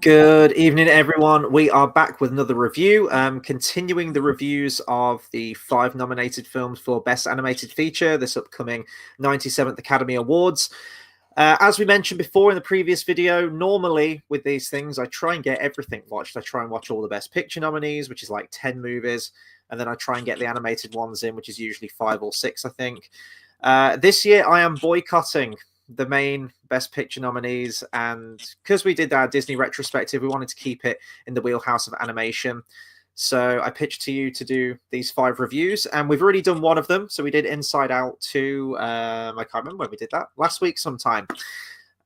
Good evening, everyone. We are back with another review, continuing the reviews of the 5 nominated films for Best Animated Feature, this upcoming 97th Academy Awards. As we mentioned before in the previous video, normally with these things, I try and get everything watched. I try and watch all the Best Picture nominees, which is like 10 movies, and then I try and get the animated ones in, which is usually 5 or 6, I think. This year, I am boycotting the main Best Picture nominees, and because we did our Disney retrospective, we wanted to keep it in the wheelhouse of animation. So I pitched to you to do these 5 reviews, and we've already done one of them. So we did Inside Out 2. I can't remember when we did that. Last week sometime.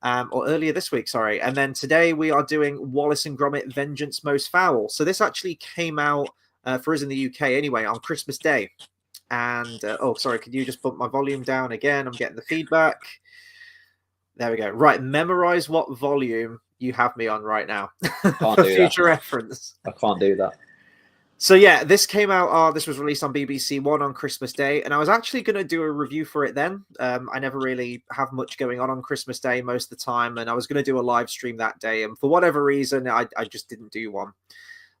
Or earlier this week, sorry. And then today we are doing Wallace and Gromit Vengeance Most Fowl. So this actually came out for us in the UK anyway on Christmas Day. And, oh, sorry, could you just bump my volume down again? I'm getting the feedback. There we go. Right, memorize what volume you have me on right now for future reference. I can't do that. So yeah, this came out. This was released on BBC One on Christmas Day, and I was actually going to do a review for it then. I never really have much going on Christmas Day most of the time, and I was going to do a live stream that day, and for whatever reason, I just didn't do one.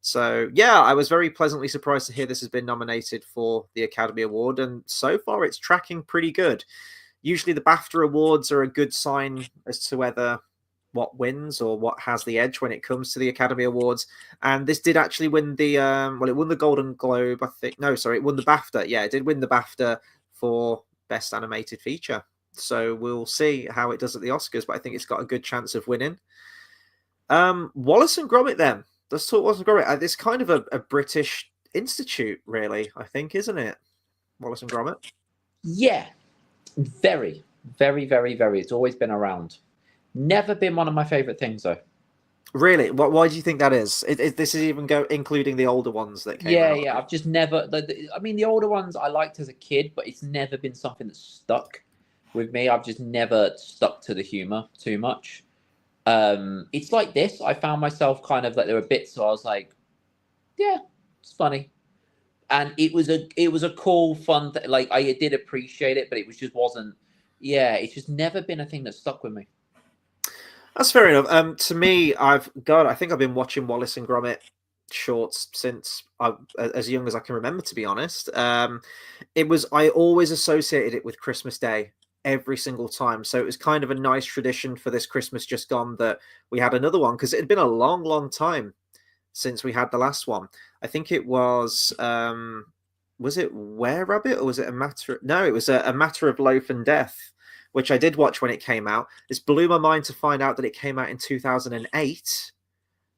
So yeah, I was very pleasantly surprised to hear this has been nominated for the Academy Award, and so far it's tracking pretty good. Usually the BAFTA awards are a good sign as to whether what wins or what has the edge when it comes to the Academy Awards. And this did actually win the, well, it won the Golden Globe, I think. No, sorry, it won the BAFTA. Yeah, it did win the BAFTA for Best Animated Feature. So we'll see how it does at the Oscars, but I think it's got a good chance of winning. Wallace and Gromit then. Let's talk Wallace and Gromit. It's kind of a British institute, really, I think, isn't it? Wallace and Gromit? Yeah. Very, very, very, very. It's always been around. Never been one of my favorite things, though. Really? Why do you think that is? This is even including the older ones that came out. Yeah. I've just never. I mean, the older ones I liked as a kid, but it's never been something that stuck with me. I've just never stuck to the humor too much. It's like this. I found myself kind of like there were bits, so I was like, yeah, it's funny. And it was a cool, fun like I did appreciate it, but it was just wasn't. Yeah, it's just never been a thing that stuck with me. That's fair enough. To me, I think I've been watching Wallace and Gromit shorts since as young as I can remember. To be honest, I always associated it with Christmas Day every single time. So it was kind of a nice tradition for this Christmas just gone that we had another one, because it had been a long, long time since we had the last one. I think it was it Were Rabbit, or was it a matter? No, it was a Matter of Loaf and Death, which I did watch when it came out. This blew my mind to find out that it came out in 2008,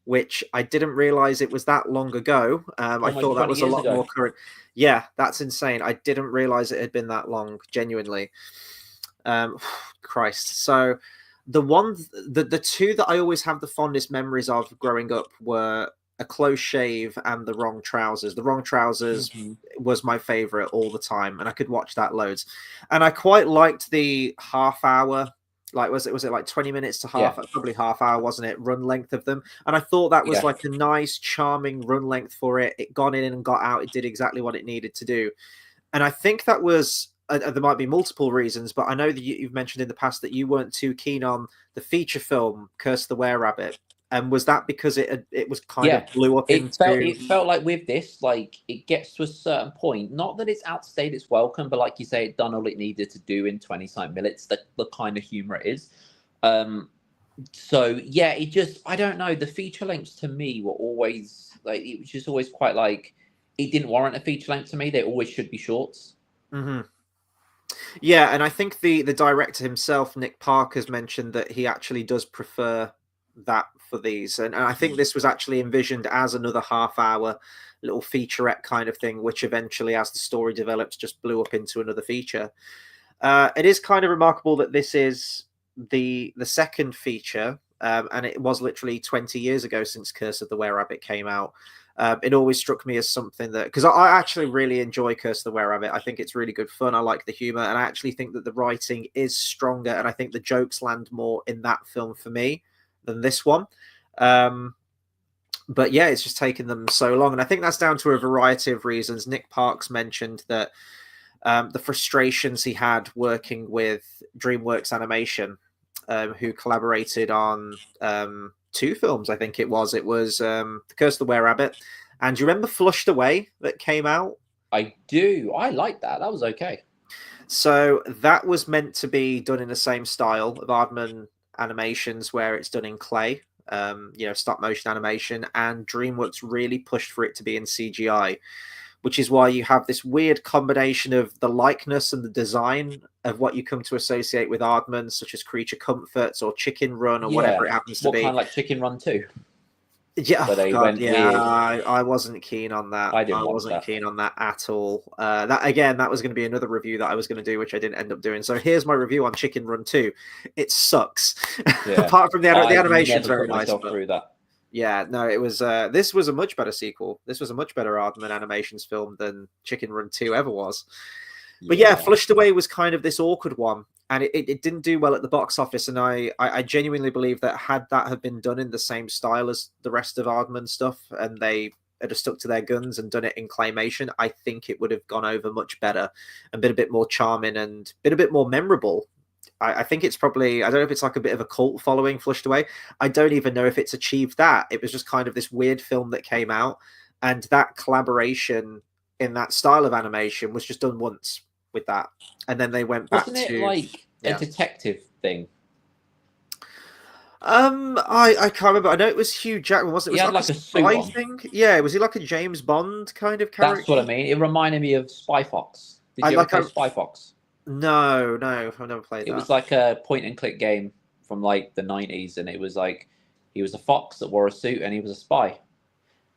which I didn't realize it was that long ago. I thought that was a lot more current. Yeah, that's insane. I didn't realize it had been that long, genuinely. Christ. So the two that I always have the fondest memories of growing up were A Close Shave and The Wrong Trousers. The Wrong Trousers was my favorite all the time, and I could watch that loads. And I quite liked the half hour, like was it like 20 minutes to probably half hour, wasn't it, run length of them. And I thought that was like a nice, charming run length for it. It got in and got out. It did exactly what it needed to do. And I think that was there might be multiple reasons, but I know that you've mentioned in the past that you weren't too keen on the feature film Curse the Were-Rabbit. And was that because it was kind of blew up it felt like with this, like it gets to a certain point, not that it's outstayed its welcome, but like you say, it done all it needed to do in 20-something minutes, the kind of humor it is. So yeah, it just, I don't know, the feature lengths to me were always like, it was just always quite like, it didn't warrant a feature length to me. They always should be shorts. Yeah, and I think the director himself, Nick Park, has mentioned that he actually does prefer that for these, and I think this was actually envisioned as another half-hour little featurette kind of thing, which eventually, as the story develops, just blew up into another feature. It is kind of remarkable that this is the second feature, and it was literally 20 years ago since Curse of the Were-Rabbit came out. It always struck me as something that, because I actually really enjoy Curse of the Were-Rabbit. I think it's really good fun. I like the humor, and I actually think that the writing is stronger, and I think the jokes land more in that film for me than this one. But yeah, it's just taken them so long, and I think that's down to a variety of reasons. Nick Parks mentioned that the frustrations he had working with DreamWorks Animation, who collaborated on two films, I think it was. It was The Curse of the Were-Rabbit, and do you remember Flushed Away that came out? I do. I like that. That was okay. So that was meant to be done in the same style of Aardman Animations, where it's done in clay, stop motion animation, and DreamWorks really pushed for it to be in CGI, which is why you have this weird combination of the likeness and the design of what you come to associate with Aardman, such as Creature Comforts or Chicken Run or whatever it happens to be. What kind of like Chicken Run 2? Yeah, so they went weird. I wasn't keen on that. I wasn't keen on that at all. That was going to be another review that I was going to do, which I didn't end up doing. So here's my review on Chicken Run 2. It sucks. Yeah. Apart from the animation's very nice. Through that. Yeah, no, it was. This was a much better sequel. This was a much better Aardman Animations film than Chicken Run 2 ever was. But yeah, Flushed Away was kind of this awkward one, and it didn't do well at the box office. And I genuinely believe that had that have been done in the same style as the rest of Aardman stuff, and they had stuck to their guns and done it in claymation, I think it would have gone over much better and been a bit more charming and been a bit more memorable. I think it's probably, I don't know if it's like a bit of a cult following, Flushed Away. I don't even know if it's achieved that. It was just kind of this weird film that came out, and that collaboration in that style of animation was just done once with that, and then they went back. Wasn't it like a detective thing? I can't remember. I know it was Hugh Jackman, wasn't it? He had like a spy thing. Yeah, was he like a James Bond kind of character? That's what I mean. It reminded me of Spy Fox. Did you ever play Spy Fox? No, I've never played that. It was like a point and click game from like the 90s, and it was like he was a fox that wore a suit and he was a spy,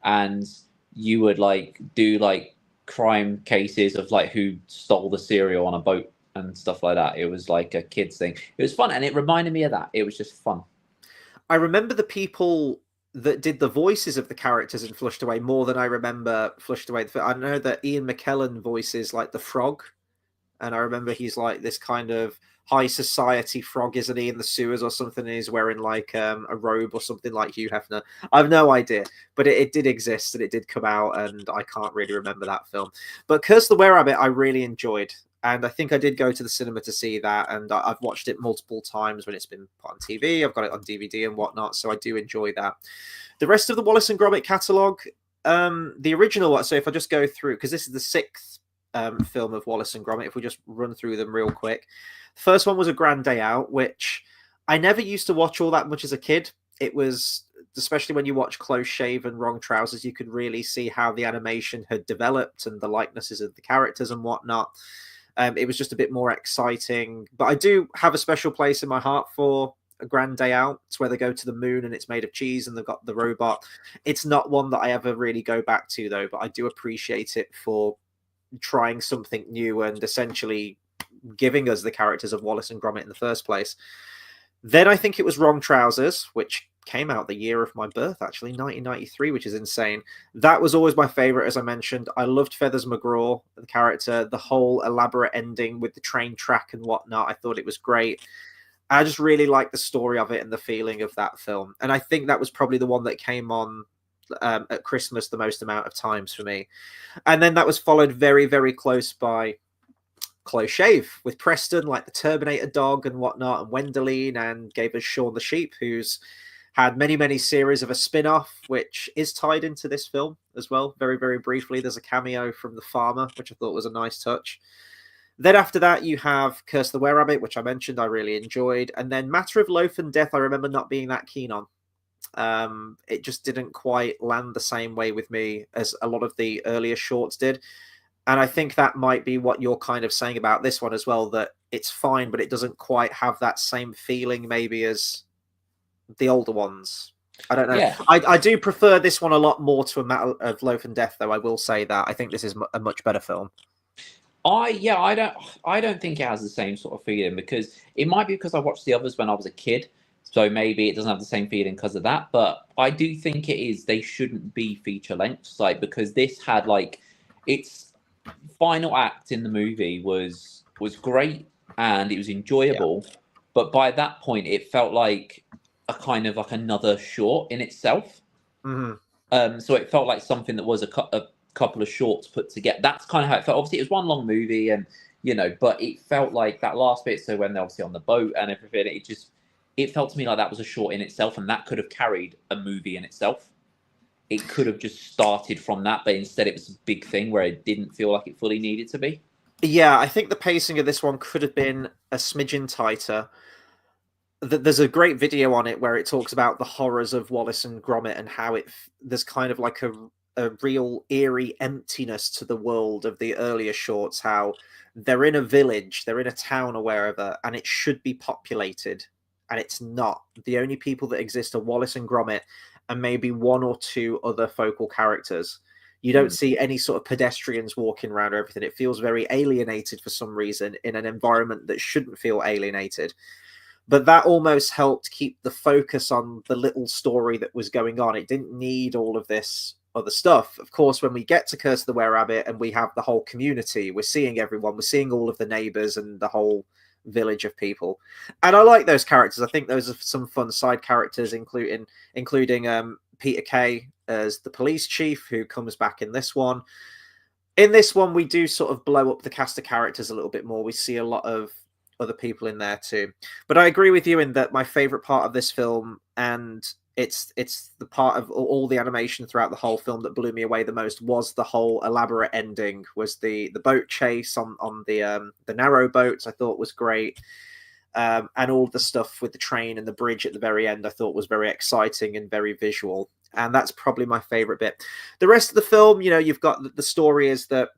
and you would like do like crime cases of like who stole the cereal on a boat and stuff like that. It was like a kids thing. It was fun, and it reminded me of that. It was just fun. I remember the people that did the voices of the characters in Flushed Away more than I remember Flushed Away. I know that Ian McKellen voices like the frog, and I remember he's like this kind of high society frog, isn't he, in the sewers or something, and he's wearing like a robe or something like Hugh Hefner. I have no idea, but it did exist and it did come out, and I can't really remember that film. But Curse the Were-Rabbit I really enjoyed, and I think I did go to the cinema to see that, and I've watched it multiple times when it's been put on TV. I've got it on DVD and whatnot, so I do enjoy that. The rest of the Wallace and Gromit catalogue, the original one, so if I just go through, because this is the sixth film of Wallace and Gromit, if we just run through them real quick. The first one was A Grand Day Out, which I never used to watch all that much as a kid. It was, especially when you watch Close Shave and Wrong Trousers, you could really see how the animation had developed and the likenesses of the characters and whatnot. It was just a bit more exciting. But I do have a special place in my heart for A Grand Day Out. It's where they go to the moon and it's made of cheese and they've got the robot. It's not one that I ever really go back to, though, but I do appreciate it for trying something new and essentially giving us the characters of Wallace and Gromit in the first place. Then I think it was Wrong Trousers, which came out the year of my birth, actually, 1993, which is insane. That was always my favorite, as I mentioned. I loved Feathers McGraw, the character, the whole elaborate ending with the train track and whatnot. I thought it was great. I just really liked the story of it and the feeling of that film. And I think that was probably the one that came on at Christmas the most amount of times for me. And then that was followed very, very close by Close Shave with Preston, like the Terminator dog and whatnot, and Wendeline, and gave us Shaun the Sheep, who's had many, many series of a spin-off, which is tied into this film as well. Very, very briefly, there's a cameo from the farmer, which I thought was a nice touch. Then after that, you have Curse the Were-Rabbit, which I mentioned I really enjoyed. And then Matter of Loaf and Death, I remember not being that keen on. It just didn't quite land the same way with me as a lot of the earlier shorts did. And I think that might be what you're kind of saying about this one as well, that it's fine, but it doesn't quite have that same feeling maybe as the older ones. I don't know. Yeah. I do prefer this one a lot more to A Matter of Loaf and Death, though. I will say that. I think this is a much better film. I don't think it has the same sort of feeling, because it might be because I watched the others when I was a kid. So maybe it doesn't have the same feeling because of that. But I do think it is. They shouldn't be feature lengths, like, because this had like its final act in the movie was great and it was enjoyable. Yeah. But by that point, it felt like a kind of like another short in itself. Mm-hmm. So it felt like something that was a couple of shorts put together. That's kind of how it felt. Obviously, it was one long movie, and but it felt like that last bit. So when they're obviously on the boat and everything, it felt to me like that was a short in itself, and that could have carried a movie in itself. It could have just started from that, but instead it was a big thing where it didn't feel like it fully needed to be. Yeah, I think the pacing of this one could have been a smidgen tighter. There's a great video on it where it talks about the horrors of Wallace and Gromit and how there's kind of like a real eerie emptiness to the world of the earlier shorts, how they're in a village, they're in a town or wherever, and it should be populated, and it's not. The only people that exist are Wallace and Gromit and maybe one or two other focal characters. You don't see any sort of pedestrians walking around or everything. It feels very alienated for some reason in an environment that shouldn't feel alienated. But that almost helped keep the focus on the little story that was going on. It didn't need all of this other stuff. Of course, when we get to Curse of the Were-Rabbit and we have the whole community, we're seeing everyone, we're seeing all of the neighbors and the whole village of people. And I like those characters. I think those are some fun side characters, including Peter Kay as the police chief, who comes back in this one. In this one, we do sort of blow up the cast of characters a little bit more. We see a lot of other people in there too. But I agree with you in that my favorite part of this film, and it's the part of all the animation throughout the whole film that blew me away the most, was the whole elaborate ending, was the boat chase on the narrow boats. I thought was great. And all the stuff with the train and the bridge at the very end I thought was very exciting and very visual. And that's probably my favorite bit. The rest of the film, you've got the story is that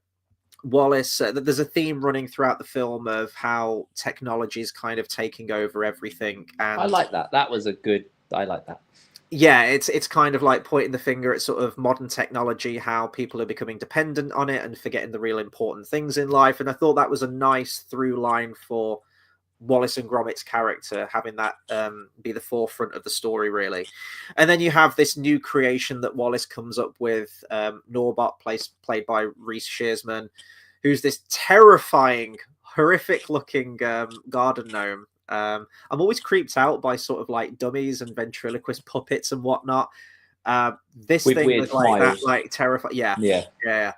Wallace, there's a theme running throughout the film of how technology is kind of taking over everything. And I like that. I like that. Yeah, it's kind of like pointing the finger at sort of modern technology, how people are becoming dependent on it and forgetting the real important things in life. And I thought that was a nice through line for Wallace and Gromit's character, having that be the forefront of the story, really. And then you have this new creation that Wallace comes up with, Norbot, played by Reese Shearsman, who's this terrifying, horrific-looking garden gnome. I'm always creeped out by sort of like dummies and ventriloquist puppets and whatnot. This With thing weird was like that, smiles. like terrifying. Yeah.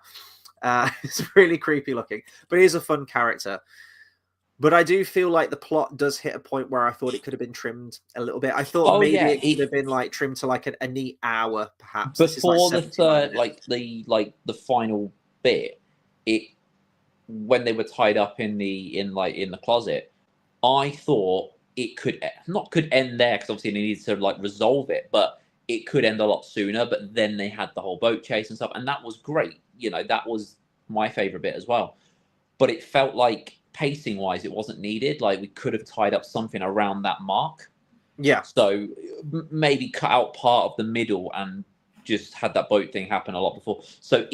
It's really creepy looking, but he's a fun character. But I do feel like the plot does hit a point where I thought it could have been trimmed a little bit. I thought maybe it could have been like trimmed to like a neat hour, perhaps. Before the third, the final bit, when they were tied up in the closet, I thought it could end there, because obviously they needed to like resolve it, but it could end a lot sooner. But then they had the whole boat chase and stuff, and that was great. That was my favorite bit as well. But it felt like, pacing wise, it wasn't needed. Like, we could have tied up something around that mark. Yeah. So maybe cut out part of the middle and just had that boat thing happen a lot before. So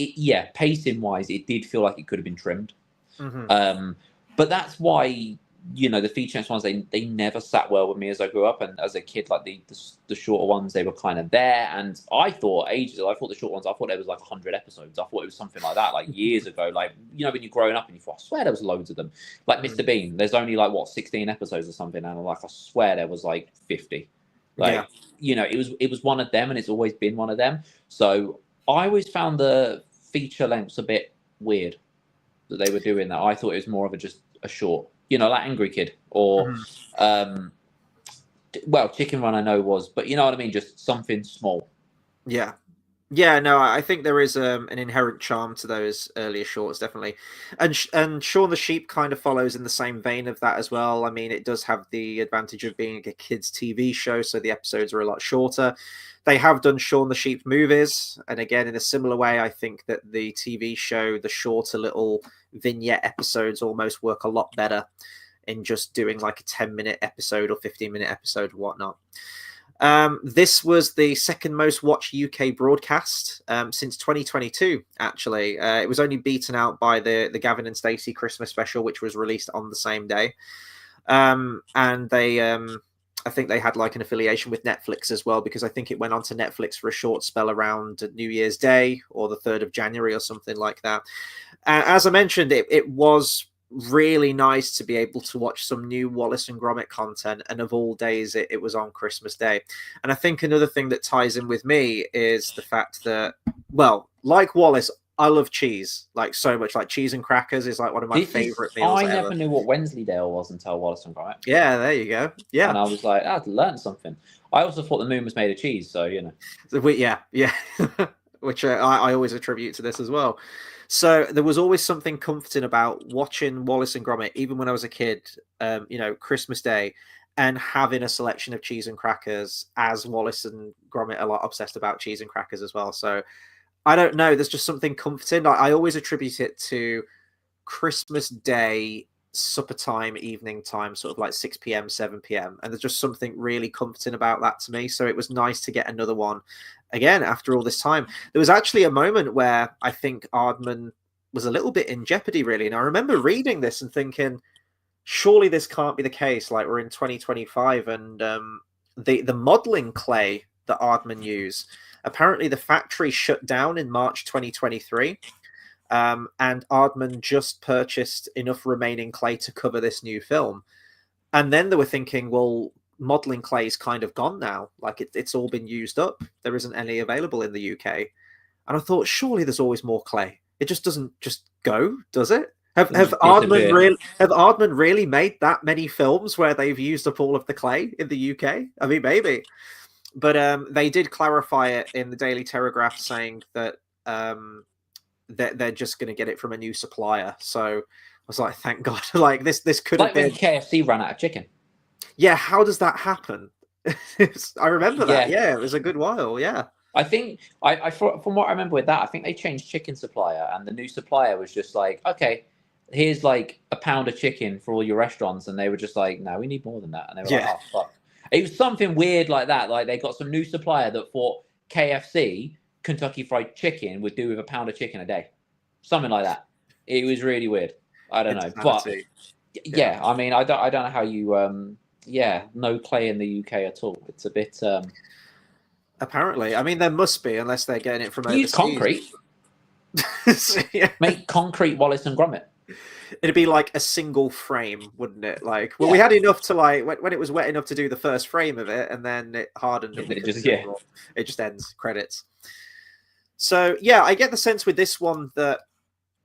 pacing wise, it did feel like it could have been trimmed. But that's why, the feature length ones, they never sat well with me as I grew up. And as a kid, like the shorter ones, they were kind of there. And I thought the short ones, I thought there was like 100 episodes. I thought it was something like that, like years ago. Like, when you're growing up and you thought, I swear there was loads of them. Like Mr. Bean, there's only like 16 episodes or something. And I swear there was like 50. Like, it was one of them, and it's always been one of them. So I always found the feature lengths a bit weird that they were doing that. I thought it was more of just a short. Like Angry Kid or, Chicken Run I know was, but you know what I mean? Just something small. Yeah. Yeah, no, I think there is an inherent charm to those earlier shorts, definitely. And Shaun the Sheep kind of follows in the same vein of that as well. I mean, it does have the advantage of being a kids' TV show, so the episodes are a lot shorter. They have done Shaun the Sheep movies, and again, in a similar way, I think that the TV show, the shorter little vignette episodes almost work a lot better in just doing like a 10-minute episode or 15-minute episode or whatnot. This was the second most watched UK broadcast since 2022, actually. It was only beaten out by the Gavin and Stacey Christmas special, which was released on the same day. And they... I think they had like an affiliation with Netflix as well, because I think it went on to Netflix for a short spell around New Year's Day or the 3rd of January or something like that. As I mentioned, it was really nice to be able to watch some new Wallace and Gromit content, and of all days, it was on Christmas Day. And I think another thing that ties in with me is the fact that, well, like Wallace, I love cheese like so much. Like cheese and crackers is like one of my favorite meals I ever. never knew what Wensleydale was until Wallace and Gromit. Yeah, there you go. Yeah, and I was like, I'd learned something. I also thought the moon was made of cheese, so you know. yeah, which I always attribute to this as well. So there was always something comforting about watching Wallace and Gromit, even when I was a kid. Christmas Day, and having a selection of cheese and crackers, as Wallace and Gromit are like obsessed about cheese and crackers as well. So I don't know. There's just something comforting. I always attribute it to Christmas Day, supper time, evening time, sort of like 6 p.m., 7 p.m. And there's just something really comforting about that to me. So it was nice to get another one again after all this time. There was actually a moment where I think Aardman was a little bit in jeopardy, really. And I remember reading this and thinking, surely this can't be the case. Like, we're in 2025, and the modeling clay that Aardman used, apparently the factory shut down in March 2023. And Aardman just purchased enough remaining clay to cover this new film. And then they were thinking, well, modeling clay is kind of gone now. Like, it's all been used up. There isn't any available in the UK. And I thought, surely there's always more clay. It just doesn't just go, does it? Have Aardman really made that many films where they've used up all of the clay in the UK? I mean, maybe. But they did clarify it in the Daily Telegraph, saying that they're just going to get it from a new supplier. So I was like, thank God. Like, this could have been when KFC ran out of chicken. Yeah, how does that happen? I remember that. Yeah, it was a good while. Yeah. I think from what I remember with that, I think they changed chicken supplier, and the new supplier was just like, okay, here's like a pound of chicken for all your restaurants, and they were just like, no, we need more than that, and they were like, oh fuck. It was something weird like that. Like, they got some new supplier that thought KFC, Kentucky Fried Chicken, would do with a pound of chicken a day, something like that. It was really weird. I don't know, but yeah, I mean, I don't know how you no clay in the UK at all. It's a bit apparently. I mean, there must be, unless they're getting it from overseas. Use concrete. Make concrete Wallace and Gromit. It'd be like a single frame, wouldn't it? Like, well, we had enough to, like, when it was wet enough to do the first frame of it, and then it hardened. And it just ends. Credits. So yeah, I get the sense with this one that,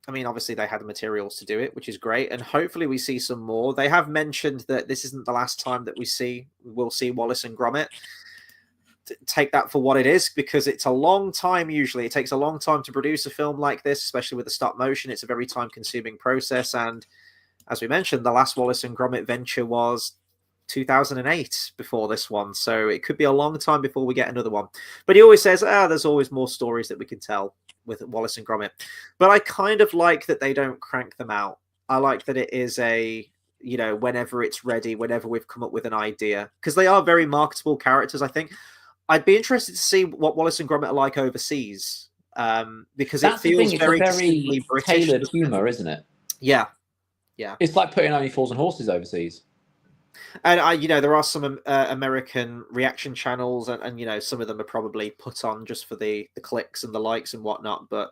I mean, obviously they had the materials to do it, which is great, and hopefully we see some more. They have mentioned that this isn't the last time that we'll see Wallace and Gromit. Take that for what it is, because it's a long time. Usually it takes a long time to produce a film like this, especially with the stop motion. It's a very time consuming process, and as we mentioned, the last Wallace and Gromit venture was 2008 before this one, so it could be a long time before we get another one. But he always says, there's always more stories that we can tell with Wallace and Gromit. But I kind of like that they don't crank them out. I like that it is whenever it's ready, whenever we've come up with an idea, because they are very marketable characters. I think I'd be interested to see what Wallace and Gromit are like overseas, because it feels very British. Tailored humor, isn't it? Yeah. It's like putting Only Fools and Horses overseas. And there are some American reaction channels, and some of them are probably put on just for the clicks and the likes and whatnot. But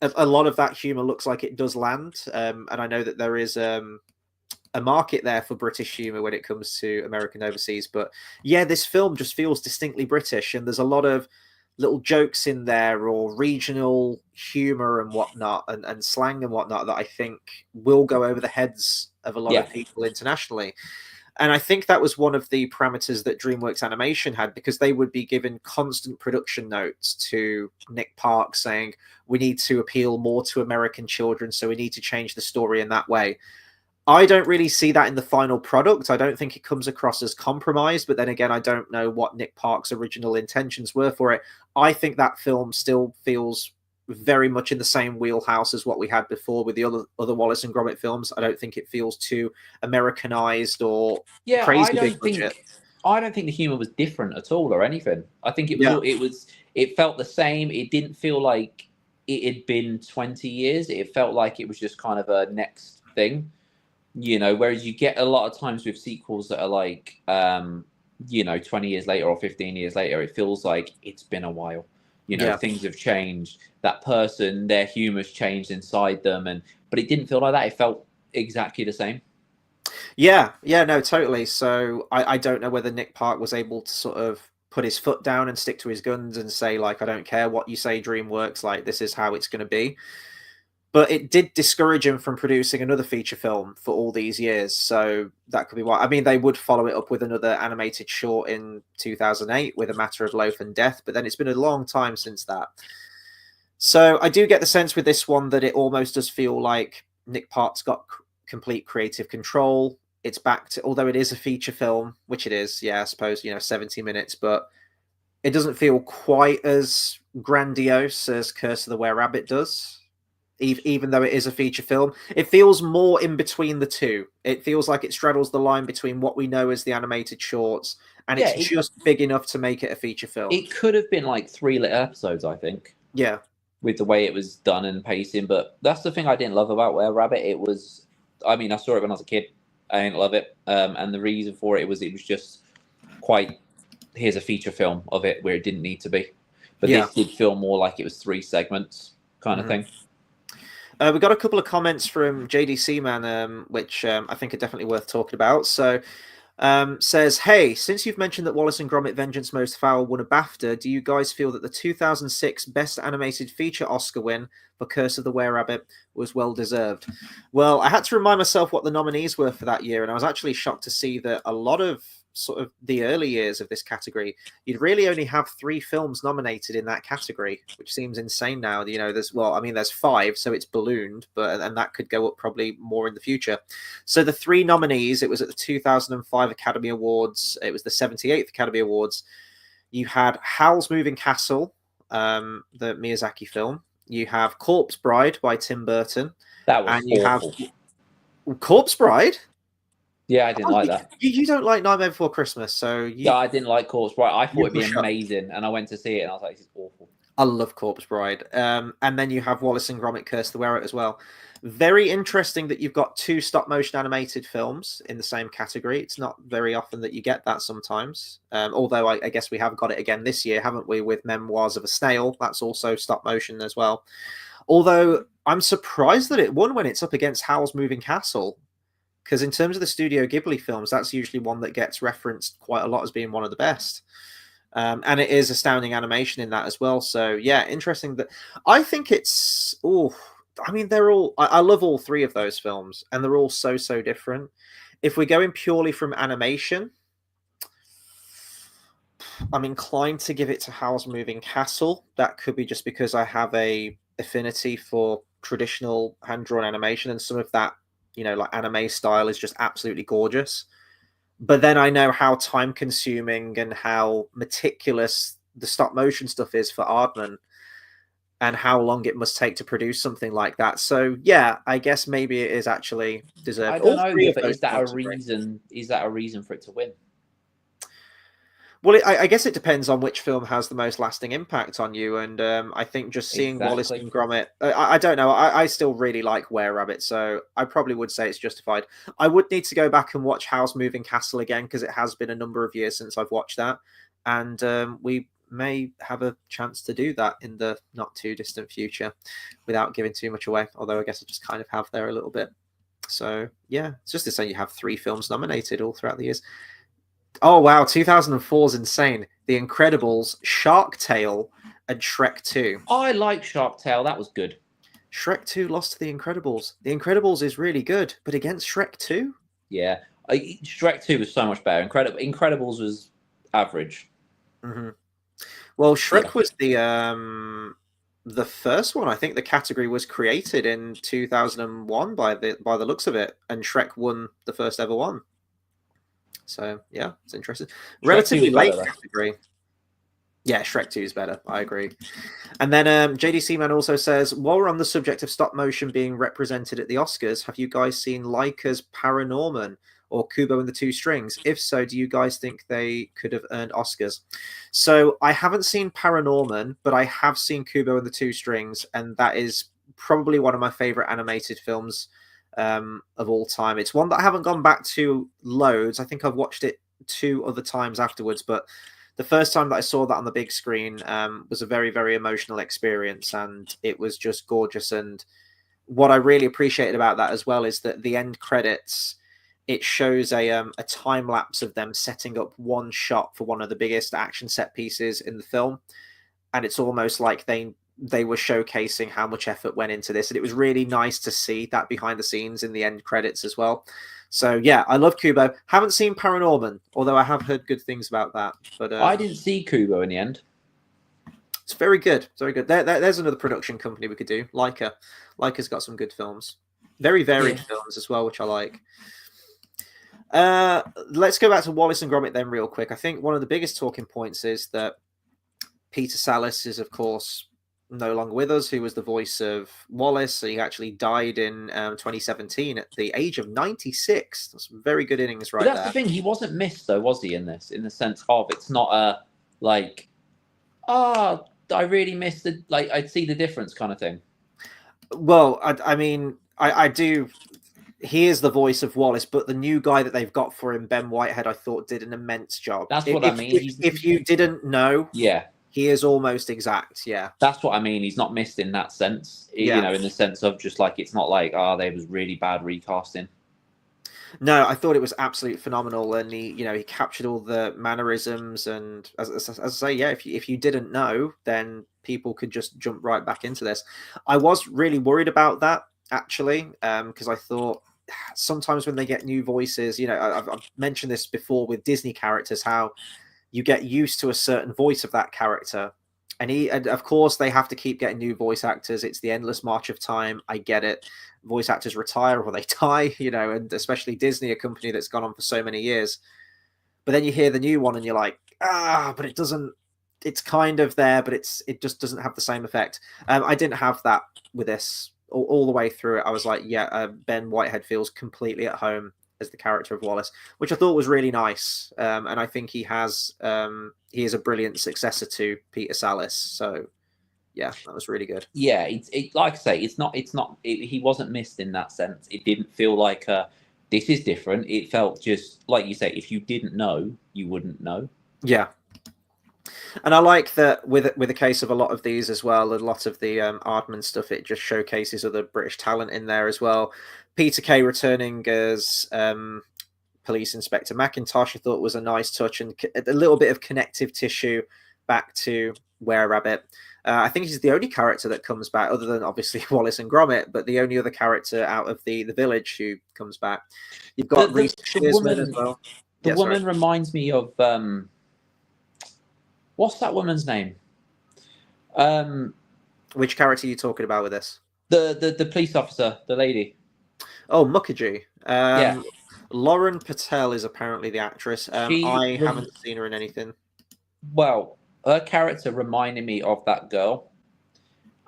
a lot of that humor looks like it does land, and I know that there is a market there for British humor when it comes to American overseas. But yeah, this film just feels distinctly British, and there's a lot of little jokes in there, or regional humor and whatnot, and slang and whatnot, that I think will go over the heads of a lot of people internationally. And I think that was one of the parameters that DreamWorks Animation had, because they would be given constant production notes to Nick Park saying, we need to appeal more to American children, so we need to change the story in that way. I don't really see that in the final product. I don't think it comes across as compromised, but then again, I don't know what Nick Park's original intentions were for it. I think that film still feels very much in the same wheelhouse as what we had before with the other Wallace and Gromit films. I don't think it feels too Americanized or crazy big budget. I don't think the humor was different at all or anything. I think it felt the same. It didn't feel like it had been 20 years. It felt like it was just kind of a next thing, whereas you get a lot of times with sequels that are like 20 years later or 15 years later, it feels like it's been a while. Things have changed. That person, their humor's changed inside them, but it didn't feel like that. It felt exactly the same. Yeah, no, totally. So I don't know whether Nick Park was able to sort of put his foot down and stick to his guns and say, like, I don't care what you say, DreamWorks, like, this is how it's going to be. But it did discourage him from producing another feature film for all these years. So that could be why. I mean, they would follow it up with another animated short in 2008 with A Matter of Loaf and Death, but then it's been a long time since that. So I do get the sense with this one that it almost does feel like Nick Park's got complete creative control. It's back to, although it is a feature film, which it is, yeah, I suppose, 70 minutes, but it doesn't feel quite as grandiose as Curse of the Were-Rabbit does, even though it is a feature film. It feels more in between the two. It feels like it straddles the line between what we know as the animated shorts, and it's just big enough to make it a feature film. It could have been like 3 little episodes, I think. Yeah. With the way it was done and pacing, but that's the thing I didn't love about Were-Rabbit. It was, I mean, I saw it when I was a kid. I didn't love it, and the reason for it was just quite, here's a feature film of it where it didn't need to be. But this did feel more like it was 3 segments kind of thing. We got a couple of comments from JDC Man, which I think are definitely worth talking about. So says, hey, since you've mentioned that Wallace and Gromit Vengeance Most Fowl won a BAFTA, do you guys feel that the 2006 Best Animated Feature Oscar win for Curse of the Were-Rabbit was well deserved? Well, I had to remind myself what the nominees were for that year, and I was actually shocked to see that a lot of sort of the early years of this category, you'd really only have 3 films nominated in that category, which seems insane now. There's 5, so it's ballooned, and that could go up probably more in the future. So the 3 nominees, it was at the 2005 Academy Awards, it was the 78th Academy Awards. You had Howl's Moving Castle, the Miyazaki film. You have Corpse Bride by Tim Burton. That was awful. You have Corpse Bride? Yeah, I didn't like that. You don't like Nightmare Before Christmas, so... Yeah, I didn't like Corpse Bride. I thought it'd be amazing, and I went to see it, and I was like, this is awful. I love Corpse Bride. And then you have Wallace and Gromit Curse the Were-Rabbit as well. Very interesting that you've got 2 stop-motion animated films in the same category. It's not very often that you get that sometimes. Although I guess we have got it again this year, haven't we, with Memoirs of a Snail. That's also stop-motion as well. Although I'm surprised that it won when it's up against Howl's Moving Castle. Because in terms of the Studio Ghibli films, that's usually one that gets referenced quite a lot as being one of the best. And it is astounding animation in that as well. So, yeah, interesting. That I think it's... they're all... I love all 3 of those films, and they're all so different. If we're going purely from animation, I'm inclined to give it to Howl's Moving Castle. That could be just because I have a affinity for traditional hand-drawn animation, and some of that, like anime style is just absolutely gorgeous. But then I know how time-consuming and how meticulous the stop-motion stuff is for Aardman, and how long it must take to produce something like that. So, yeah, I guess maybe it is actually deserved. I don't know, but is that a reason? Is that a reason for it to win? Well, I guess it depends on which film has the most lasting impact on you. And I think just seeing Wallace and Gromit, I don't know. I still really like Were-Rabbit, so I probably would say it's justified. I would need to go back and watch Howl's Moving Castle again, because it has been a number of years since I've watched that. And we may have a chance to do that in the not too distant future without giving too much away. Although I guess I just kind of have there a little bit. So, yeah, it's just to say you have 3 films nominated all throughout the years. Oh, wow. 2004 is insane. The Incredibles, Shark Tale, and Shrek 2. I like Shark Tale. That was good. Shrek 2 lost to The Incredibles. The Incredibles is really good, but against Shrek 2? Yeah. Shrek 2 was so much better. Incredibles was average. Mm-hmm. Well, Shrek was the first one. I think the category was created in 2001 by the looks of it, and Shrek won the first ever one. So, yeah, it's interesting. Relatively late category. Yeah, Shrek 2 is better. I agree. And then JDC Man also says, while we're on the subject of stop motion being represented at the Oscars, have you guys seen Laika's Paranorman or Kubo and the Two Strings? If so, do you guys think they could have earned Oscars? So I haven't seen Paranorman, but I have seen Kubo and the Two Strings, and that is probably one of my favorite animated films of all time. It's one that I haven't gone back to loads. I think I've watched it 2 other times afterwards, but the first time that I saw that on the big screen was a very, very emotional experience, and it was just gorgeous. And what I really appreciated about that as well is that the end credits, it shows a time lapse of them setting up one shot for one of the biggest action set pieces in the film, and it's almost like they were showcasing how much effort went into this, and it was really nice to see that behind the scenes in the end credits as well. So yeah, I love Kubo. Haven't seen Paranorman, although I have heard good things about that. But I didn't see Kubo in the end. It's very good. Very good. There's another production company we could do. Leica. Leica's got some good films. Very varied films as well, which I like. Let's go back to Wallace and Gromit then real quick. I think one of the biggest talking points is that Peter Sallis is, of course, no longer with us, who was the voice of Wallace. He actually died in 2017 at the age of 96. That's some very good innings right there. But that's the thing. He wasn't missed, though, was he, in this? In the sense of it's not a, like, I really missed the, like, I'd see the difference kind of thing. Well, I mean, I do. He is the voice of Wallace, but the new guy that they've got for him, Ben Whitehead, I thought did an immense job. That's what I mean. If you didn't know, yeah, he is almost exact. Yeah, that's what I mean. He's not missed in that sense. Yeah. You know, in the sense of just like it's not like there was really bad recasting. No, I thought it was absolutely phenomenal, and he captured all the mannerisms, and as I say, yeah, if you didn't know, then people could just jump right back into this. I was really worried about that actually, because I thought sometimes when they get new voices, I've mentioned this before with Disney characters, how you get used to a certain voice of that character, and of course they have to keep getting new voice actors. It's the endless march of time. I get it. Voice actors retire or they die, and especially Disney, a company that's gone on for so many years. But then you hear the new one and you're like, but it doesn't. It's kind of there, but it just doesn't have the same effect. I didn't have that with this all the way through it. I was like, yeah, Ben Whitehead feels completely at home as the character of Wallace, which I thought was really nice. And I think he is a brilliant successor to Peter Sallis. So yeah, that was really good. Yeah, like I say, he wasn't missed in that sense. It didn't feel like this is different. It felt just like you say, if you didn't know, you wouldn't know. Yeah. And I like that with the case of a lot of these as well, a lot of the Aardman stuff, it just showcases other British talent in there as well. Peter Kay returning as Police Inspector McIntosh, I thought was a nice touch, and a little bit of connective tissue back to Were Rabbit. I think he's the only character that comes back, other than obviously Wallace and Gromit, but the only other character out of the village who comes back. You've got Reese Shearsman as well. The woman reminds me of what's that woman's name? Which character are you talking about with this? The police officer, the lady. Oh, Mukherjee. Yeah. Lauren Patel is apparently the actress. I haven't seen her in anything. Well, her character reminded me of that girl.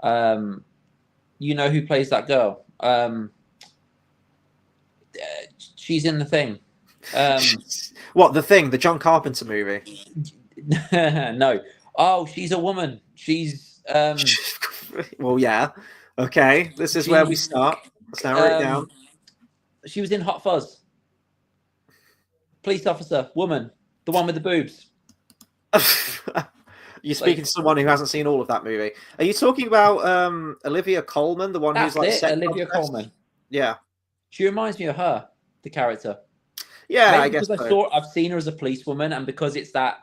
You know who plays that girl? She's in The Thing. What, The Thing? The John Carpenter movie? No. Oh, she's a woman. She's well, yeah. Okay, this is where we start. Let's narrow it down. She was in Hot Fuzz. Police officer, woman, the one with the boobs. You're speaking to someone who hasn't seen all of that movie. Are you talking about Olivia Colman, the one who's like Olivia Colman? Yeah, she reminds me of her, the character. Yeah, maybe I guess because I've seen her as a policewoman, and because it's that,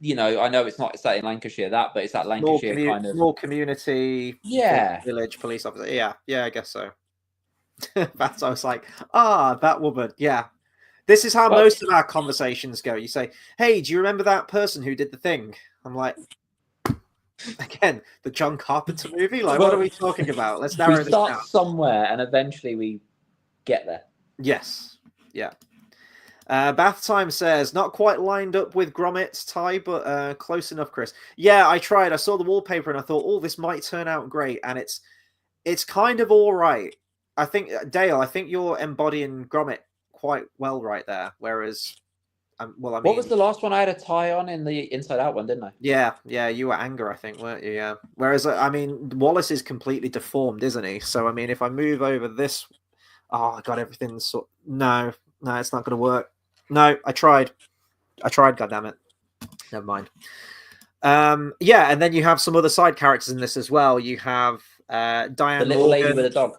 I know it's set in Lancashire, but it's that Lancashire kind of more community, yeah, village police officer. Yeah, I guess so. That's I was like, that woman. Yeah, this is how most of our conversations go. You say, "Hey, do you remember that person who did The Thing?" I'm like, again, the John Carpenter movie. Like, what are we talking about? Let's narrow this down. We start somewhere, and eventually we get there. Yes. Yeah. Bath Time says, not quite lined up with Gromit's tie, but close enough, Chris. Yeah, I tried. I saw the wallpaper and I thought, oh, this might turn out great. And it's kind of all right. I think, Dale, you're embodying Gromit quite well right there. Whereas, what was the last one I had a tie on in the Inside Out one, didn't I? Yeah, you were Anger, I think, weren't you? Yeah. Whereas, Wallace is completely deformed, isn't he? So, if I move over this, God, everything's no, it's not going to work. No, I tried. Goddammit. Never mind. Yeah, and then you have some other side characters in this as well. You have Diane the little Morgan. lady with a dog.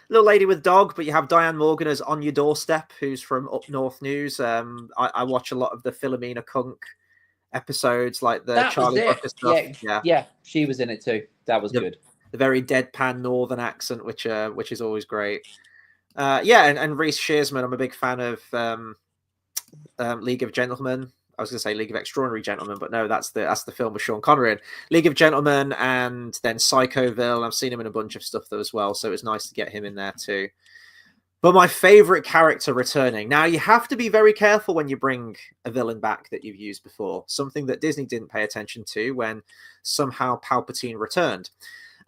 Little Lady with Dog, but you have Diane Morgan as On Your Doorstep, who's from Up North News. I watch a lot of the Philomena Kunk episodes, like the That was Charlie it. Brooker stuff. Yeah, Yeah, yeah, she was in it too. That was the, good. the very deadpan Northern accent, which is always great. Yeah, and Reece Shearsman, I'm a big fan of League of Gentlemen. I was going to say League of Extraordinary Gentlemen, but no, that's the film with Sean Connery in. League of Gentlemen, and then Psychoville. I've seen him in a bunch of stuff though as well, so it's nice to get him in there too. But my favorite character returning. Now, you have to be very careful when you bring a villain back that you've used before. Something that Disney didn't pay attention to when somehow Palpatine returned.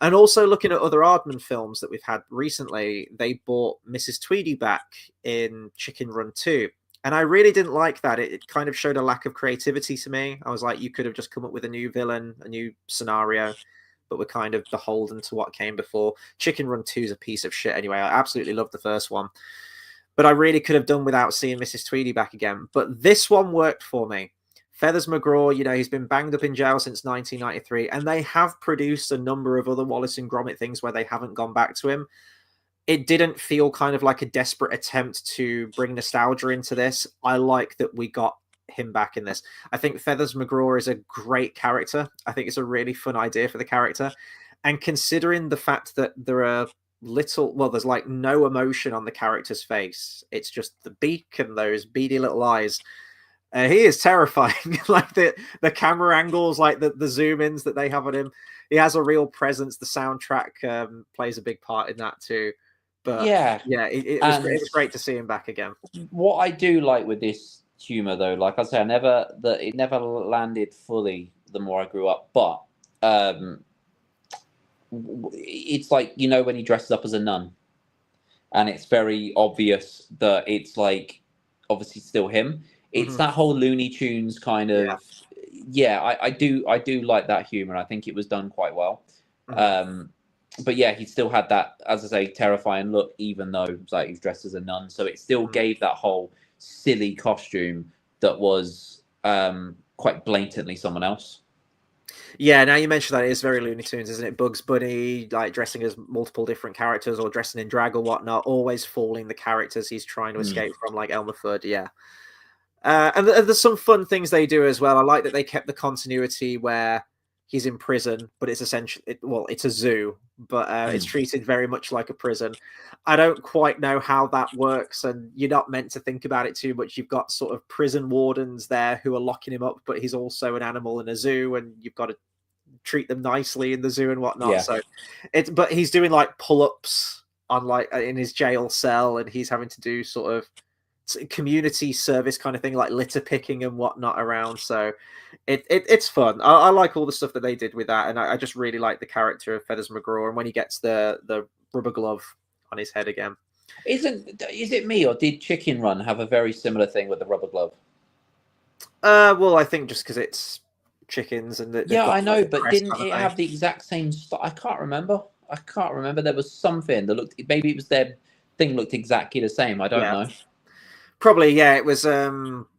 And also looking at other Aardman films that we've had recently, they brought Mrs. Tweedy back in Chicken Run 2. And I really didn't like that. It kind of showed a lack of creativity to me. I was like, you could have just come up with a new villain, a new scenario, but we're kind of beholden to what came before. Chicken Run 2 is a piece of shit anyway. I absolutely loved the first one. But I really could have done without seeing Mrs. Tweedy back again. But this one worked for me. Feathers McGraw, he's been banged up in jail since 1993, and they have produced a number of other Wallace and Gromit things where they haven't gone back to him. It didn't feel kind of like a desperate attempt to bring nostalgia into this. I like that we got him back in this. I think Feathers McGraw is a great character. I think it's a really fun idea for the character. And considering the fact that there are there's like no emotion on the character's face, it's just the beak and those beady little eyes. He is terrifying. Like the camera angles, like the zoom ins that they have on him. He has a real presence. The soundtrack plays a big part in that too. But yeah, it was great to see him back again. What I do like with this humor, though, like I say, it never landed fully. The more I grew up, but it's like when he dresses up as a nun, and it's very obvious that it's like obviously still him. It's that whole Looney Tunes kind of. Yeah, I do like that humor. I think it was done quite well. But yeah, he still had that, as I say, terrifying look, even though like he's dressed as a nun. So it still gave that whole silly costume that was quite blatantly someone else. Yeah, now you mentioned that, it is very Looney Tunes, isn't it? Bugs Bunny, like dressing as multiple different characters or dressing in drag or whatnot, always fooling the characters he's trying to escape from, like Elmer Fudd, yeah. And there's some fun things they do as well. I like that they kept the continuity where he's in prison, but it's essentially, it's a zoo, but it's treated very much like a prison. I don't quite know how that works, and you're not meant to think about it too much. You've got sort of prison wardens there who are locking him up, but he's also an animal in a zoo, and you've got to treat them nicely in the zoo and whatnot. Yeah. So but he's doing like pull-ups on like in his jail cell, and he's having to do sort of community service kind of thing, like litter picking and whatnot around. So it's fun. I like all the stuff that they did with that, and I just really like the character of Feathers McGraw, and when he gets the rubber glove on his head again. Is it me, or did Chicken Run have a very similar thing with the rubber glove? Well, I think just because it's chickens and I know, but didn't it have the exact same stuff? I can't remember. There was something that looked, maybe it was their thing looked exactly the same. I don't know. Probably, yeah. It was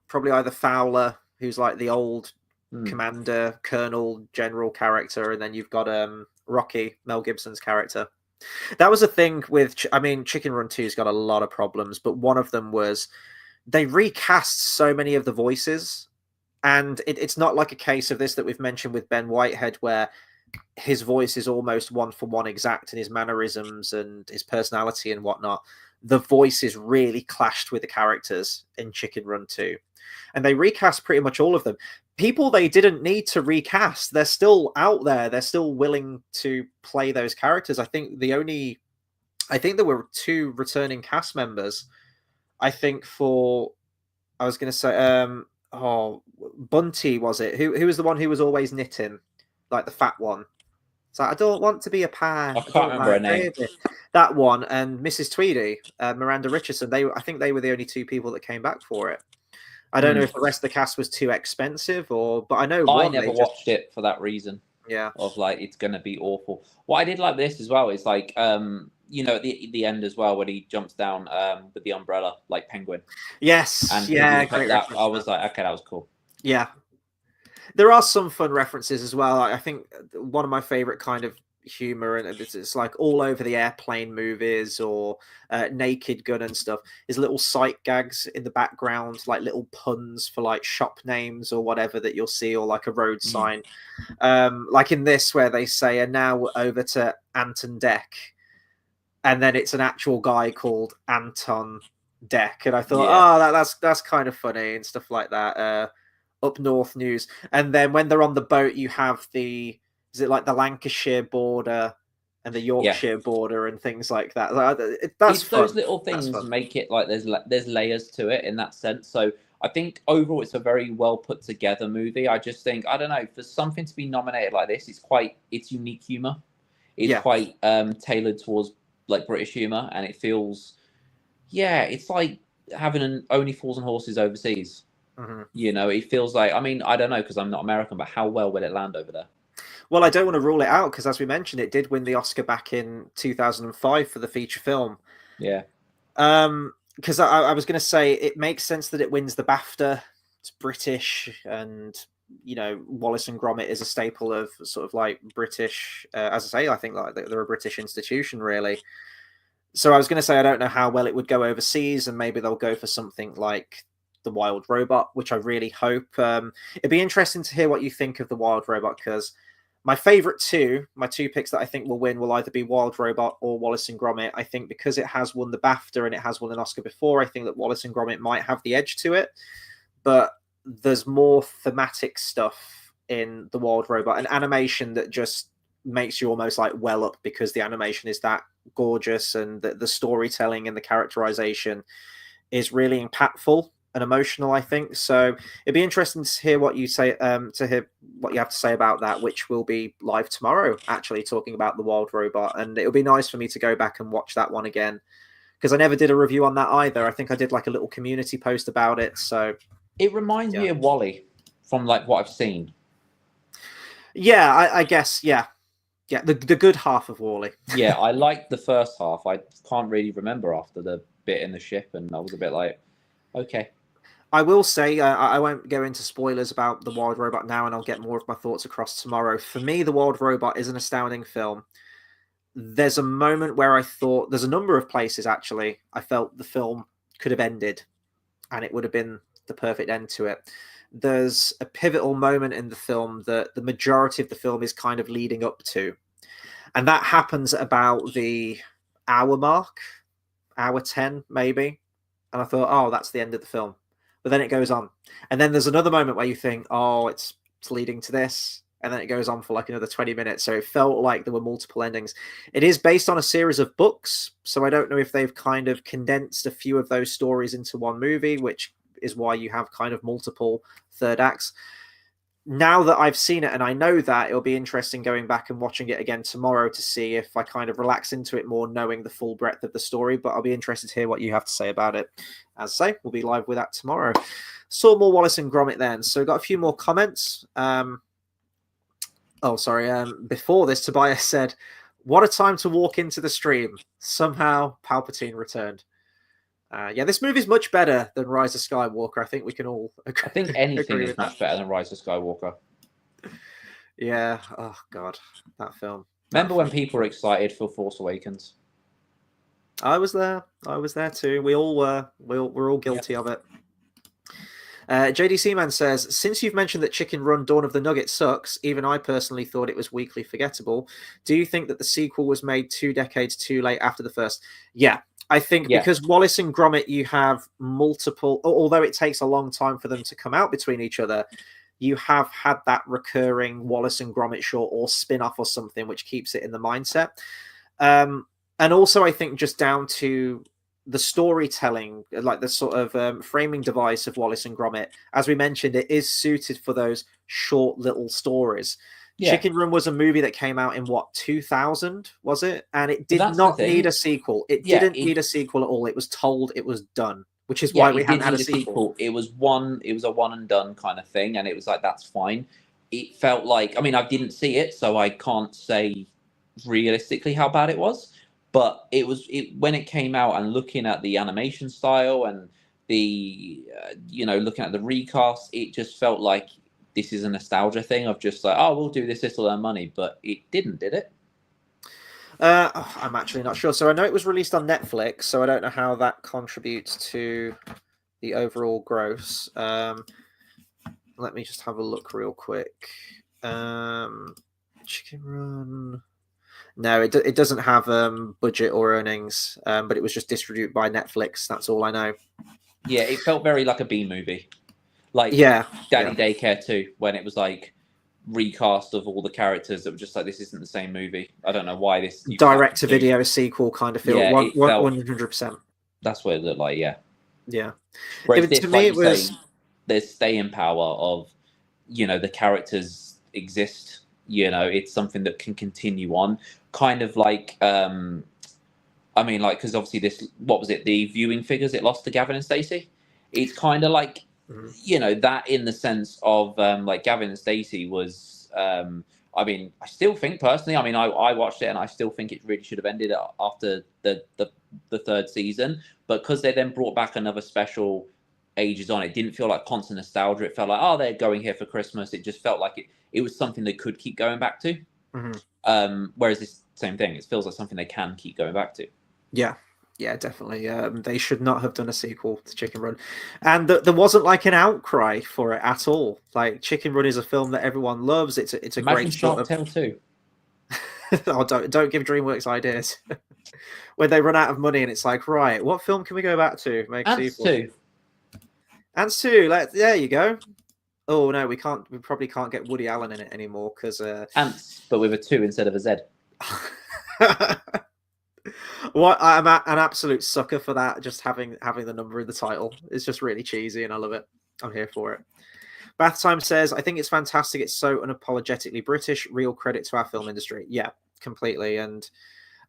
probably either Fowler, who's like the old commander, colonel, general character, and then you've got Rocky, Mel Gibson's character. That was a thing with, Chicken Run 2's got a lot of problems, but one of them was they recast so many of the voices, and it's not like a case of this that we've mentioned with Ben Whitehead, where his voice is almost one for one exact, and his mannerisms and his personality and whatnot. The voices really clashed with the characters in Chicken Run 2. And they recast pretty much all of them. People they didn't need to recast. They're still out there. They're still willing to play those characters. I think there were 2 returning cast members. I think I was going to say, Bunty, was it? Who was the one who was always knitting? Like the fat one. So I don't want to be a pie. I can't remember her name. That one, and Mrs. Tweedy, Miranda Richardson. I think they were the only 2 people that came back for it. I don't know if the rest of the cast was too expensive, but I know I never watched it for that reason. Yeah, of like it's gonna be awful. What I did like this as well is like at the end as well when he jumps down with the umbrella like Penguin. Yes, and great that, I was like, okay, that was cool. Yeah. There are some fun references as well. I think one of my favorite kind of humor, and it's like all over the airplane movies or Naked Gun and stuff, is little sight gags in the background, like little puns for like shop names or whatever that you'll see, or like a road sign. Like in this, where they say, and now over to Anton Deck, and then it's an actual guy called Anton Deck, and I thought, that's kind of funny and stuff like that. Up north news, and then when they're on the boat, you have is it like the Lancashire border and the Yorkshire border and things like that. That's fun. Those little things make it like there's layers to it in that sense. So I think overall it's a very well put together movie. I just think, I don't know, for something to be nominated like this, it's unique humor. It's quite tailored towards like British humor, and it feels, it's like having an Only Fools and Horses overseas. You know, it feels like, I mean, I don't know because I'm not American, but how well will it land over there? Well, I don't want to rule it out because, as we mentioned, it did win the Oscar back in 2005 for the feature film. Yeah. Because I was going to say it makes sense that it wins the BAFTA. It's British, and you know, Wallace and Gromit is a staple of sort of like British. As I say, I think like they're a British institution, really. So I was going to say I don't know how well it would go overseas, and maybe they'll go for something like The Wild Robot, which I really hope. It'd be interesting to hear what you think of The Wild Robot, because my two picks that I think will win will either be Wild Robot or Wallace and Gromit. I think because it has won the BAFTA and it has won an Oscar before, I think that Wallace and Gromit might have the edge to it. But there's more thematic stuff in The Wild Robot, an animation that just makes you almost like well up because the animation is that gorgeous, and the storytelling and the characterization is really impactful and emotional, I think. So it'd be interesting to hear what you say, to hear what you have to say about that, which will be live tomorrow, actually, talking about The Wild Robot. And it'll be nice for me to go back and watch that one again, because I never did a review on that either. I think I did like a little community post about it. So it reminds me of WALL-E from like what I've seen. Yeah, I guess, yeah. Yeah, the good half of WALL-E. Yeah, I liked the first half. I can't really remember after the bit in the ship, and I was a bit like, okay. I will say, I won't go into spoilers about The Wild Robot now, and I'll get more of my thoughts across tomorrow. For me, The Wild Robot is an astounding film. There's a moment where I thought, there's a number of places, actually, I felt the film could have ended, and it would have been the perfect end to it. There's a pivotal moment in the film that the majority of the film is kind of leading up to. And that happens about the hour mark, hour 10, maybe. And I thought, oh, that's the end of the film. But then it goes on. And then there's another moment where you think, oh, it's leading to this. And then it goes on for like another 20 minutes. So it felt like there were multiple endings. It is based on a series of books. So I don't know if they've kind of condensed a few of those stories into one movie, which is why you have kind of multiple third acts. Now that I've seen it and I know that, it'll be interesting going back and watching it again tomorrow to see if I kind of relax into it more, knowing the full breadth of the story. But I'll be interested to hear what you have to say about it. As I say, we'll be live with that tomorrow. Saw more Wallace and Gromit then. So got a few more comments. Before this, Tobias said, "What a time to walk into the stream. Somehow Palpatine returned." This movie is much better than Rise of Skywalker. I think we can all agree. I think anything is much better than Rise of Skywalker. Yeah. Oh, God. That film. Remember when people were excited for Force Awakens? I was there. I was there too. We all were. We're all guilty of it. JDC Man says, since you've mentioned that Chicken Run Dawn of the Nugget sucks, even I personally thought it was weakly forgettable. Do you think that the sequel was made 2 decades too late after the first? Yeah. I think because Wallace and Gromit, you have multiple, although it takes a long time for them to come out between each other, you have had that recurring Wallace and Gromit short or spin-off or something, which keeps it in the mindset. And also, I think just down to the storytelling, like the sort of framing device of Wallace and Gromit, as we mentioned, it is suited for those short little stories. Yeah. Chicken Run was a movie that came out in 2000, was it? And it did not need a sequel. It didn't need a sequel at all. It was told it was done, which is why we haven't had a sequel. It was a one and done kind of thing, and it was like, that's fine. It felt like, I mean, I didn't see it, so I can't say realistically how bad it was, but when it came out and looking at the animation style and the looking at the recast, it just felt like this is a nostalgia thing of just like, oh, we'll do this, will earn money, but it didn't, did it? I'm actually not sure. So I know it was released on Netflix, so I don't know how that contributes to the overall gross. Let me just have a look real quick. Chicken Run. No, it doesn't have budget or earnings, but it was just distributed by Netflix. That's all I know. Yeah, it felt very like a B movie, like Yeah, Daddy yeah. Daycare 2, when it was like recast of all the characters that were just like, this isn't the same movie. I don't know why this Direct to video sequel kind of feel. Yeah, it felt 100%. that's what it looked like. Yeah. Yeah. Whereas To this, me, like it you say, was. there's staying power of, the characters exist. It's something that can continue on, kind of like I mean, like, because obviously what was it, the viewing figures it lost to Gavin and Stacey? It's kind of like, that in the sense of like Gavin and Stacey was, I mean, I still think personally, I mean, I watched it and I still think it really should have ended after the third season, but because they then brought back another special ages on, it didn't feel like constant nostalgia. It felt like, oh, they're going here for Christmas. It just felt like it was something they could keep going back to. Whereas this same thing, it feels like something they can keep going back to. Yeah, yeah, definitely. They should not have done a sequel to Chicken Run, and there wasn't like an outcry for it at all. Like Chicken Run is a film that everyone loves. It's a great Shark sort of. Tale 2. Oh, don't give DreamWorks ideas. When they run out of money and it's like, right, what film can we go back to? Make a Ants sequel. 2. Ants 2. There you go. Oh no, we can't. We probably can't get Woody Allen in it anymore because Ants, but with a 2 instead of a Z. What I'm an absolute sucker for that. Just having the number in the title. It's just really cheesy, and I love it. I'm here for it. Bath Time says, I think it's fantastic. It's so unapologetically British. Real credit to our film industry. Yeah, completely. And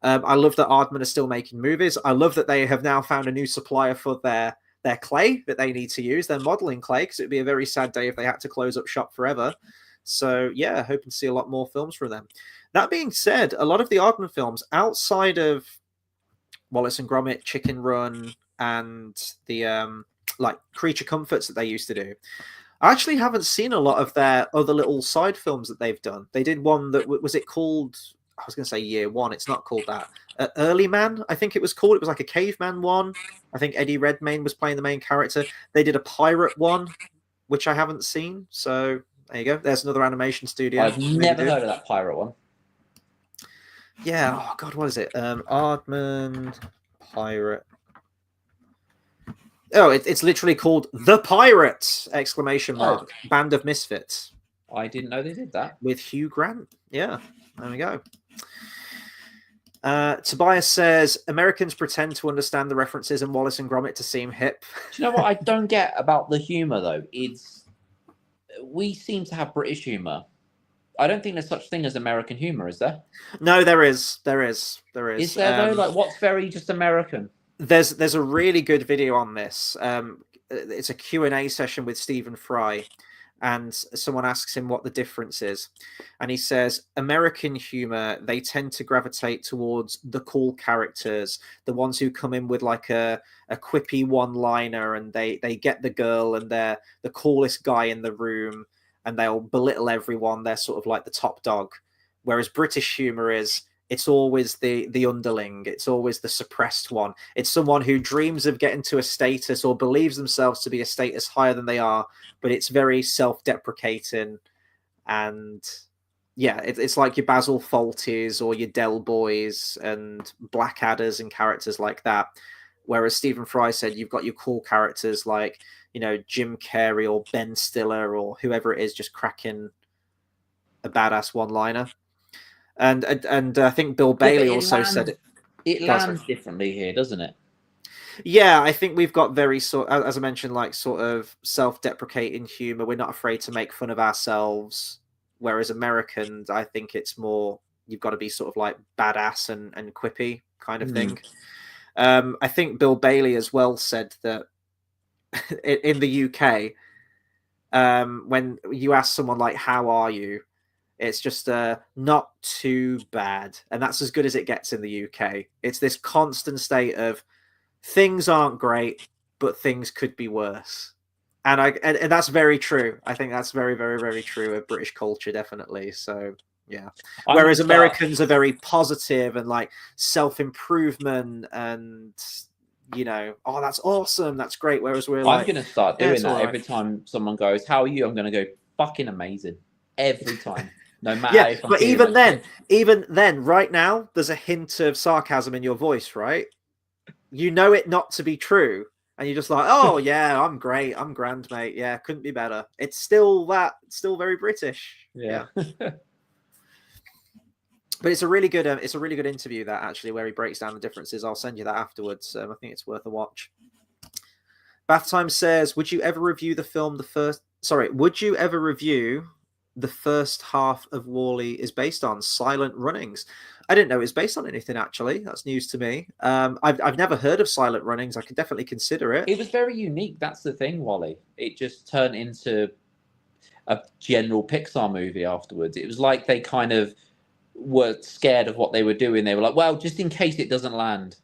I love that Aardman are still making movies. I love that they have now found a new supplier for their clay that they need to use, their modeling clay, because it'd be a very sad day if they had to close up shop forever. So yeah, hoping to see a lot more films from them. That being said, a lot of the Aardman films outside of Wallace and Gromit, Chicken Run, and the like Creature Comforts that they used to do, I actually haven't seen a lot of their other little side films that they've done. They did one that was it called? I was going to say Year One. It's not called that. Early Man, I think it was called. It was like a caveman one. I think Eddie Redmayne was playing the main character. They did a pirate one, which I haven't seen. So there you go. There's another animation studio. I've never heard of that pirate one. Yeah. Oh God, what is it? Aardman Pirate. Oh, it's literally called The Pirates! Exclamation mark. Oh. Band of Misfits. I didn't know they did that. With Hugh Grant. Yeah. There we go. Tobias says Americans pretend to understand the references in Wallace and Gromit to seem hip. Do you know what I don't get about the humor though? It's we seem to have British humor. I don't think there's such thing as American humor, is there? No, there is. Is there though? Like, what's very just American? There's a really good video on this. It's a Q&A session with Stephen Fry, and someone asks him what the difference is, and he says American humor, they tend to gravitate towards the cool characters, the ones who come in with like a quippy one-liner, and they get the girl, and they're the coolest guy in the room, and they'll belittle everyone. They're sort of like the top dog. Whereas British humor is, it's always the underling. It's always the suppressed one. It's someone who dreams of getting to a status or believes themselves to be a status higher than they are, but it's very self-deprecating. And yeah, it's like your Basil Fawltys or your Del Boys and Blackadders and characters like that. Whereas Stephen Fry said you've got your cool characters like, Jim Carrey or Ben Stiller or whoever it is, just cracking a badass one-liner. And I think Bill Bailey also said it. It lands differently here, doesn't it? Yeah, I think we've got very as I mentioned, like sort of self-deprecating humor. We're not afraid to make fun of ourselves. Whereas Americans, I think it's more you've got to be sort of like badass and quippy kind of thing. I think Bill Bailey as well said that in the UK, when you ask someone like, how are you? It's just not too bad. And that's as good as it gets in the UK. It's this constant state of things aren't great, but things could be worse. And that's very true. I think that's very, very, very true of British culture, definitely. So, Yeah. I'm Whereas gonna start. Americans are very positive and like self-improvement and, you know, oh, that's awesome, that's great. Whereas we're I'm like, gonna start yeah, doing it's all that right. every time someone goes, "How are you?" I'm gonna go, "Fucking amazing," every time, no Yeah, matter if I'm but feeling like shit. even then, right now, there's a hint of sarcasm in your voice, right? You know it not to be true, and you're just like, oh yeah, I'm great, I'm grand, mate. Yeah, couldn't be better. It's still still very British. Yeah. But it's a really good interview, that, actually, where he breaks down the differences. I'll send you that afterwards. I think it's worth a watch. Bath Time says, would you ever review the film would you ever review the first half of WALL-E is based on Silent Runnings? I didn't know it was based on anything, actually. That's news to me. I've never heard of Silent Runnings. I could definitely consider it. It was very unique. That's the thing, Wally. It just turned into a general Pixar movie afterwards. It was like they kind of were scared of what they were doing. They were like, well, just in case it doesn't land,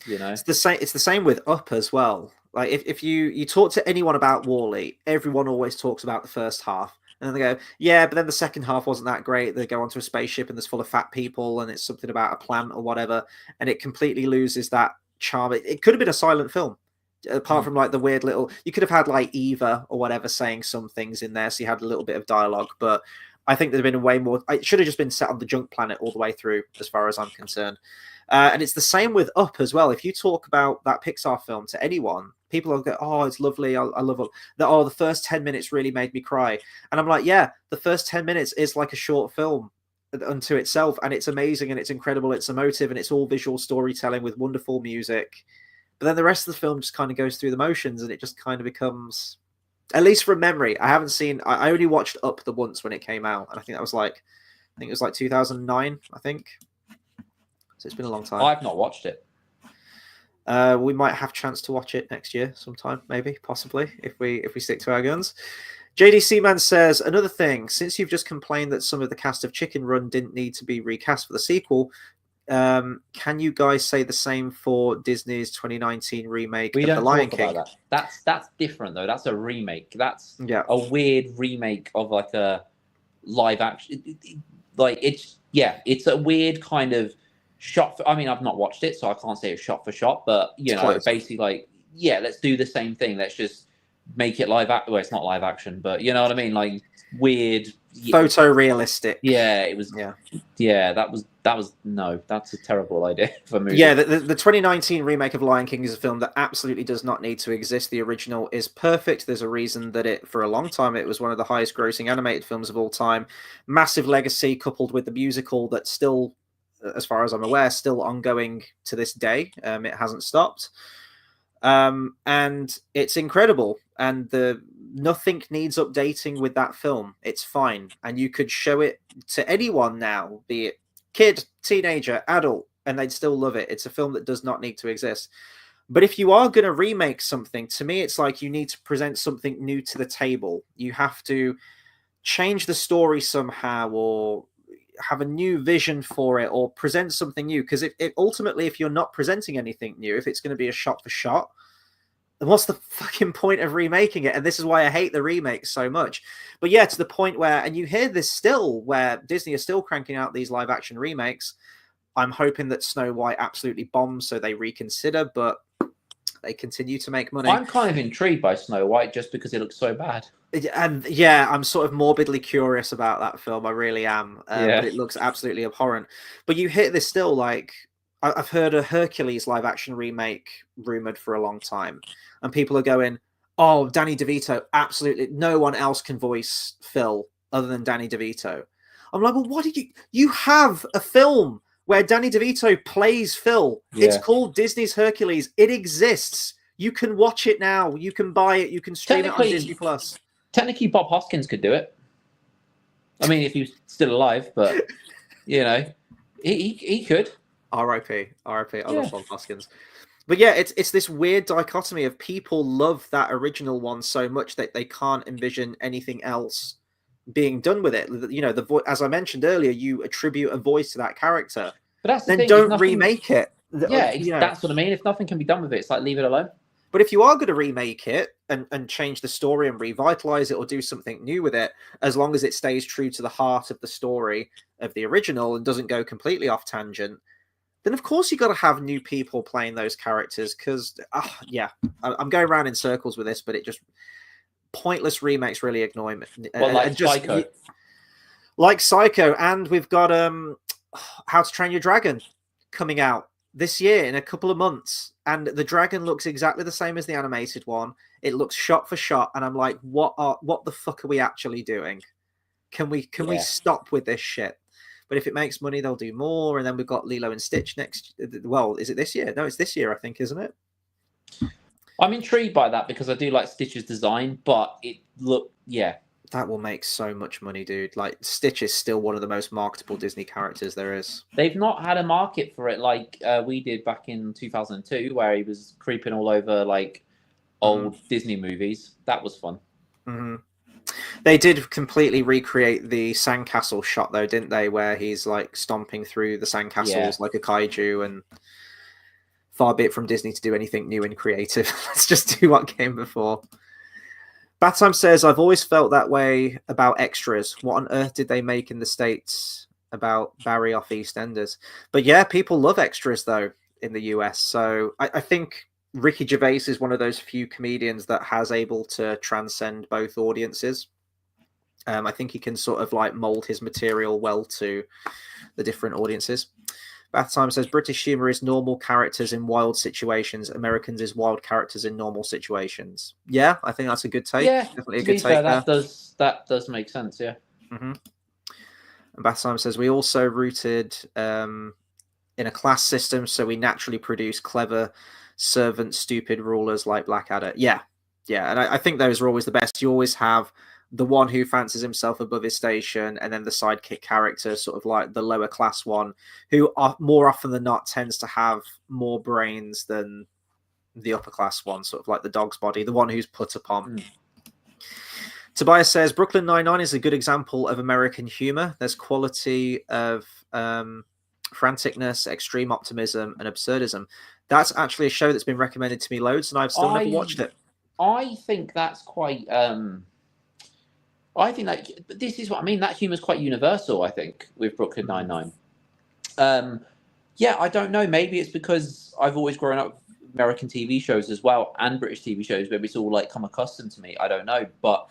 you know? It's the same with Up as well. Like, if you talk to anyone about WALL-E, everyone always talks about the first half. And then they go, yeah, but then the second half wasn't that great. They go onto a spaceship and there's full of fat people and it's something about a plant or whatever. And it completely loses that charm. It could have been a silent film. Apart from like the weird little, you could have had like Eva or whatever saying some things in there, so you had a little bit of dialogue. But I think there'd have been way more. It should have just been set on the junk planet all the way through, as far as I'm concerned. And it's the same with Up as well. If you talk about that Pixar film to anyone, people will go, "Oh, it's lovely. I love it." Oh, the first 10 minutes really made me cry. And I'm like, yeah, the first 10 minutes is like a short film unto itself, and it's amazing and it's incredible. It's emotive and it's all visual storytelling with wonderful music. But then the rest of the film just kind of goes through the motions, and it just kind of becomes, at least from memory. I only watched Up the once when it came out, and I think it was like 2009. I think so. It's been a long time. I've not watched it. We might have a chance to watch it next year sometime, maybe, possibly, if we stick to our guns. JDC Man says, another thing, since you've just complained that some of the cast of Chicken Run didn't need to be recast for the sequel, can you guys say the same for Disney's 2019 remake of The Lion King? About that. That's different though. That's a remake. That's Yeah. a weird remake of like a live action. Like it's a weird kind of shot. I mean, I've not watched it, so I can't say it's shot for shot. But you know, close. basically, like, yeah, let's do the same thing. Let's just make it live action. Well, it's not live action, but you know what I mean. Like weird, photorealistic. Yeah, it was. Yeah, that was no. That's a terrible idea for a movie. Yeah, the 2019 remake of Lion King is a film that absolutely does not need to exist. The original is perfect. There's a reason that for a long time, it was one of the highest grossing animated films of all time. Massive legacy coupled with the musical that's still, as far as I'm aware, still ongoing to this day. It hasn't stopped. And it's incredible. And nothing needs updating with that film. It's fine. And you could show it to anyone now, be it kid, teenager, adult, and they'd still love it. It's a film that does not need to exist. But if you are going to remake something, to me, it's like you need to present something new to the table. You have to change the story somehow, or have a new vision for it, or present something new. Because ultimately, if you're not presenting anything new, if it's going to be a shot for shot, then what's the fucking point of remaking it? And this is why I hate the remakes so much. But yeah, to the point where, and you hear this still, where Disney is still cranking out these live action remakes. I'm hoping that Snow White absolutely bombs, so they reconsider, but they continue to make money. I'm kind of intrigued by Snow White just because it looks so bad. And yeah, I'm sort of morbidly curious about that film. I really am. But it looks absolutely abhorrent. But you hit this still, like, I've heard a Hercules live action remake rumored for a long time, and people are going, "Oh, Danny DeVito, absolutely no one else can voice Phil other than Danny DeVito." I'm like, well, what did you have a film where Danny DeVito plays Phil? Yeah. It's called Disney's Hercules. It exists. You can watch it now. You can buy it. You can stream it on Disney Plus. Technically, Bob Hoskins could do it. I mean, if he was still alive, but you know, he could. R.I.P. R.I.P. I love Bob Hoskins. But yeah, it's this weird dichotomy of people love that original one so much that they can't envision anything else being done with it. You know, as I mentioned earlier, you attribute a voice to that character. But that's the then thing, don't remake it. Yeah, that's what I mean. If nothing can be done with it, it's like leave it alone. But if you are going to remake it and change the story and revitalize it or do something new with it, as long as it stays true to the heart of the story of the original and doesn't go completely off tangent, then of course you got to have new people playing those characters. Because I'm going around in circles with this, but it just pointless remakes really annoy me. Well, like just Psycho. like Psycho, and we've got How to Train Your Dragon coming out this year in a couple of months, and the dragon looks exactly the same as the animated one. It looks shot for shot, and I'm like, what the fuck are we actually doing? Can we stop with this shit? But if it makes money, they'll do more. And then we've got Lilo and Stitch next. Well, is it this year? No, it's this year, I think, isn't it? I'm intrigued by that because I do like Stitch's design, but that will make so much money, dude. Like, Stitch is still one of the most marketable Disney characters there is. They've not had a market for it like we did back in 2002, where he was creeping all over like old Disney movies. That was fun. Mm-hmm. They did completely recreate the sandcastle shot, though, didn't they? Where he's like stomping through the sandcastles like a kaiju, and far be it from Disney to do anything new and creative. Let's just do what came before. Battime says, I've always felt that way about extras. What on earth did they make in the States about Barry off EastEnders? But yeah, people love extras, though, in the US. So I think Ricky Gervais is one of those few comedians that has able to transcend both audiences. I think he can sort of like mold his material well to the different audiences. Bathtime says British humor is normal characters in wild situations. Americans is wild characters in normal situations. Yeah, I think that's a good take. Yeah, definitely a good take. That does make sense. Yeah. Mm-hmm. And Bathtime says we also rooted in a class system, so we naturally produce clever servant, stupid rulers like Blackadder. Yeah, and I think those are always the best. You always have the one who fancies himself above his station, and then the sidekick character, sort of like the lower class one, who are, more often than not tends to have more brains than the upper class one, sort of like the dog's body, the one who's put upon. Tobias says Brooklyn Nine-Nine is a good example of American humor. There's quality of franticness, extreme optimism, and absurdism. That's actually a show that's been recommended to me loads, and I've still never watched it. I think that's quite... I think that this is what I mean. That humor is quite universal, I think, with Brooklyn Nine-Nine. I don't know. Maybe it's because I've always grown up with American TV shows as well, and British TV shows. Maybe it's all like come accustomed to me. I don't know. But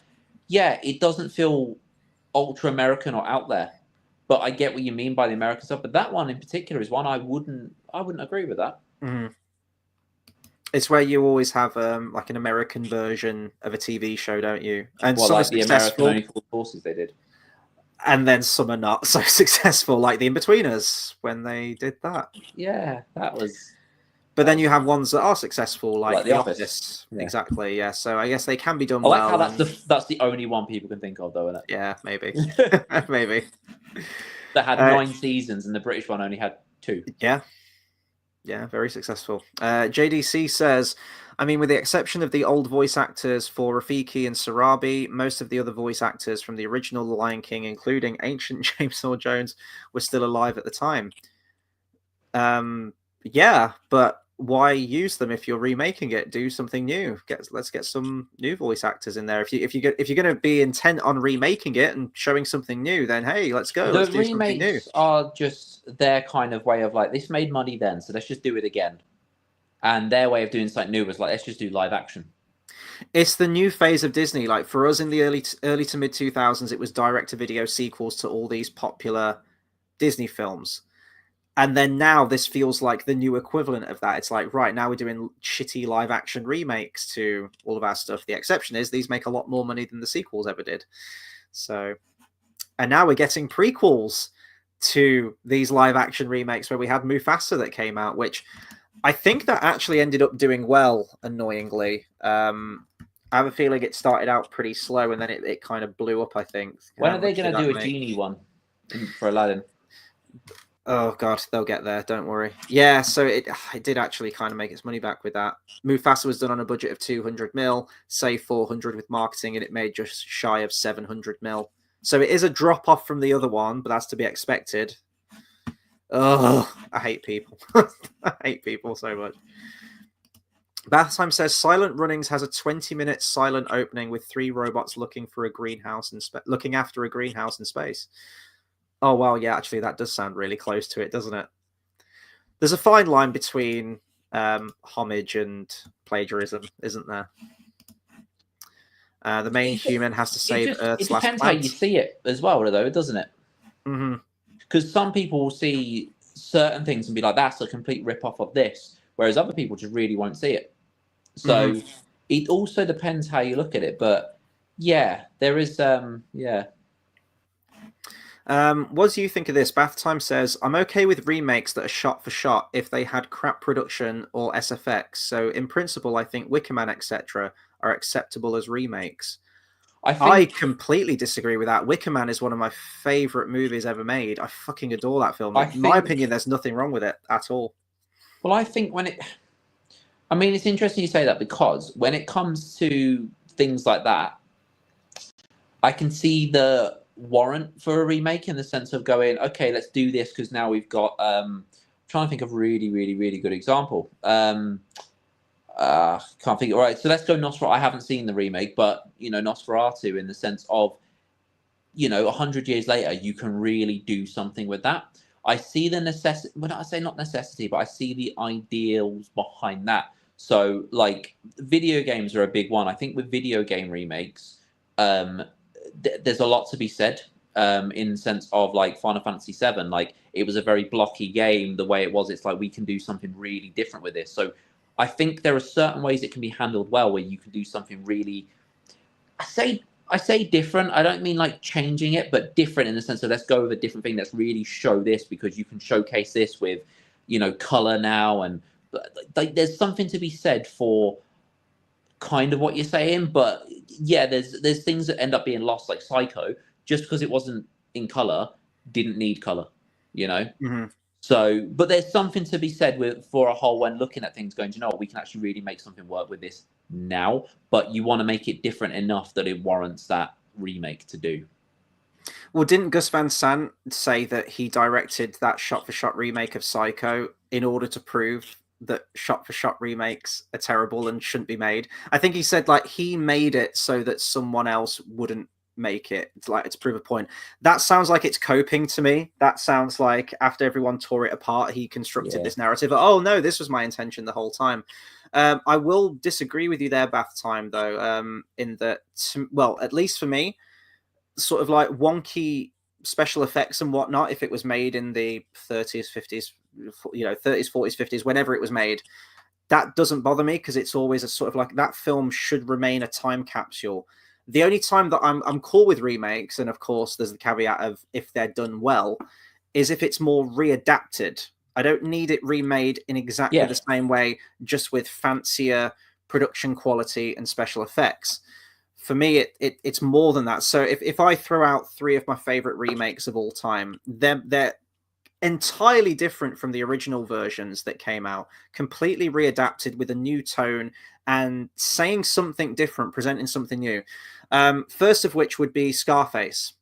yeah, it doesn't feel ultra American or out there. But I get what you mean by the American stuff. But that one in particular is one I wouldn't agree with that. Mm-hmm. It's where you always have like an American version of a TV show, don't you? And some like are the American Only Fools Horses they did. And then some are not so successful, like the Inbetweeners when they did that. Yeah, that was... But then you have ones that are successful, like The Office. Yeah. Exactly, yeah. So I guess they can be done well. I like how that's the only one people can think of, though, isn't it? Yeah, maybe. Maybe. That had 9 seasons, and the British one only had 2. Yeah, very successful. JDC says, I mean, with the exception of the old voice actors for Rafiki and Sarabi, most of the other voice actors from the original The Lion King, including ancient James Earl Jones, were still alive at the time. Yeah, but why use them if you're remaking it? Do something new. Let's get some new voice actors in there. If you're going to be intent on remaking it and showing something new, then hey, let's go. Let's do something new. The remakes are just their kind of way of like, this made money then, so let's just do it again. And their way of doing something new was like, let's just do live action. It's the new phase of Disney. Like for us in the early to mid 2000s, it was direct-to-video sequels to all these popular Disney films. And then now this feels like the new equivalent of that. It's like, right, now we're doing shitty live action remakes to all of our stuff. The exception is these make a lot more money than the sequels ever did. So, and now we're getting prequels to these live action remakes where we had Mufasa that came out, which I think that actually ended up doing well, annoyingly. I have a feeling it started out pretty slow and then it kind of blew up, I think. When are they going to do a genie one for Aladdin? Oh, God, they'll get there. Don't worry. Yeah, so it did actually kind of make its money back with that. Mufasa was done on a budget of 200 mil, say 400 with marketing, and it made just shy of 700 mil. So it is a drop-off from the other one, but that's to be expected. Oh, I hate people. I hate people so much. Bath Time says Silent Runnings has a 20-minute silent opening with 3 robots looking for a greenhouse and looking after a greenhouse in space. Oh well, yeah, actually that does sound really close to it, doesn't it? There's a fine line between homage and plagiarism, isn't there? The main human has to save Earth's it last depends how you plant. see it as well, though, doesn't it? Mm-hmm. Because some people will see certain things and be like, "That's a complete rip off of this," whereas other people just really won't see it. So it also depends how you look at it. But yeah, there is yeah. What do you think of this? Bath Time says, I'm okay with remakes that are shot for shot if they had crap production or SFX. So in principle, I think Wicker Man, etc. are acceptable as remakes. I completely disagree with that. Wicker Man is one of my favorite movies ever made. I fucking adore that film. In my opinion, there's nothing wrong with it at all. Well, I think I mean, it's interesting you say that, because when it comes to things like that, I can see the warrant for a remake in the sense of going, okay, let's do this because now we've got. I'm trying to think of a really, really, really good example. Can't think. All right, so let's go Nosferatu. I haven't seen the remake, but Nosferatu, in the sense of 100 years later, you can really do something with that. I see the necessity. When I say not necessity, but I see the ideals behind that. So, like, video games are a big one. I think with video game remakes, there's a lot to be said. In the sense of, like, Final Fantasy VII, like, it was a very blocky game. The way it was, it's like we can do something really different with this. So, I think there are certain ways it can be handled well, where you can do something really. I say different. I don't mean like changing it, but different in the sense of, let's go with a different thing. Let's really show this, because you can showcase this with, color now, and like there's something to be said for kind of what you're saying. But yeah, there's things that end up being lost, like Psycho, just because it wasn't in color, didn't need color, Mm-hmm. So, but there's something to be said for a whole, when looking at things, going, we can actually really make something work with this now, but you want to make it different enough that it warrants that remake to do. Well, didn't Gus Van Sant say that he directed that shot-for-shot remake of Psycho in order to prove that shot-for-shot remakes are terrible and shouldn't be made? I think he said, like, he made it so that someone else wouldn't make it. It's like, to prove a point. That sounds like it's coping to me. That sounds like after everyone tore it apart, he constructed this narrative. Oh no, this was my intention the whole time. I will disagree with you there, Bath Time, though, in that, well, at least for me, sort of like wonky special effects and whatnot, if it was made in the 30s, 50s, 30s, 40s, 50s, whenever it was made, that doesn't bother me, because it's always a sort of like, that film should remain a time capsule. The only time that I'm cool with remakes, and of course there's the caveat of if they're done well, is if it's more readapted. I don't need it remade in exactly the same way, just with fancier production quality and special effects. For me, it's more than that. So if I throw out 3 of my favorite remakes of all time, they're entirely different from the original versions that came out, completely readapted with a new tone and saying something different, presenting something new. First of which would be Scarface.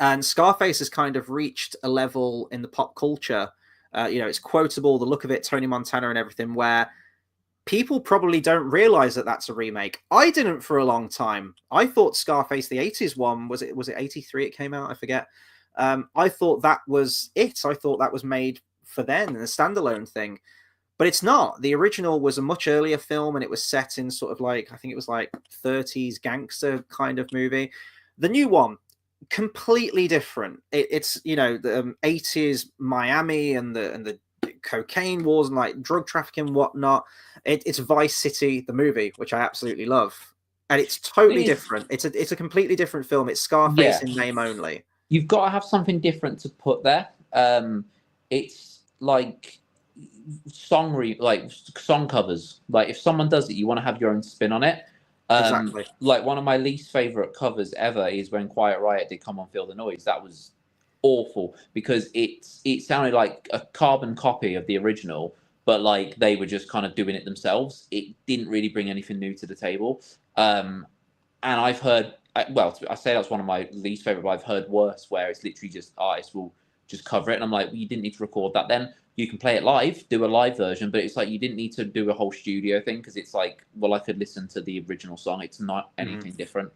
And Scarface has kind of reached a level in the pop culture. It's quotable, the look of it, Tony Montana and everything, where people probably don't realize that that's a remake. I didn't for a long time. I thought Scarface, the 80s one, was it 83 it came out? I forget. I thought that was it. I thought that was made for then, and a standalone thing. But it's not. The original was a much earlier film, and it was set in sort of like, I think it was like 30s gangster kind of movie. The new one, completely different. It's the 80s Miami and the cocaine wars and like drug trafficking and whatnot. It's Vice City, the movie, which I absolutely love, and it's totally different. It's a completely different film. It's Scarface in name only. You've got to have something different to put there. It's like song covers. Like, if someone does it, you want to have your own spin on it. Exactly. Like, one of my least favorite covers ever is when Quiet Riot did "Come On Feel the Noise." That was awful, because it sounded like a carbon copy of the original, but like they were just kind of doing it themselves. It didn't really bring anything new to the table. And I've heard, well, I say that's one of my least favorite, but I've heard worse, where it's literally just artists will just cover it, and I'm like, well, you didn't need to record that then. you can play it live, do a live version, but it's like you didn't need to do a whole studio thing because it's like, well, I could listen to the original song. It's not anything different.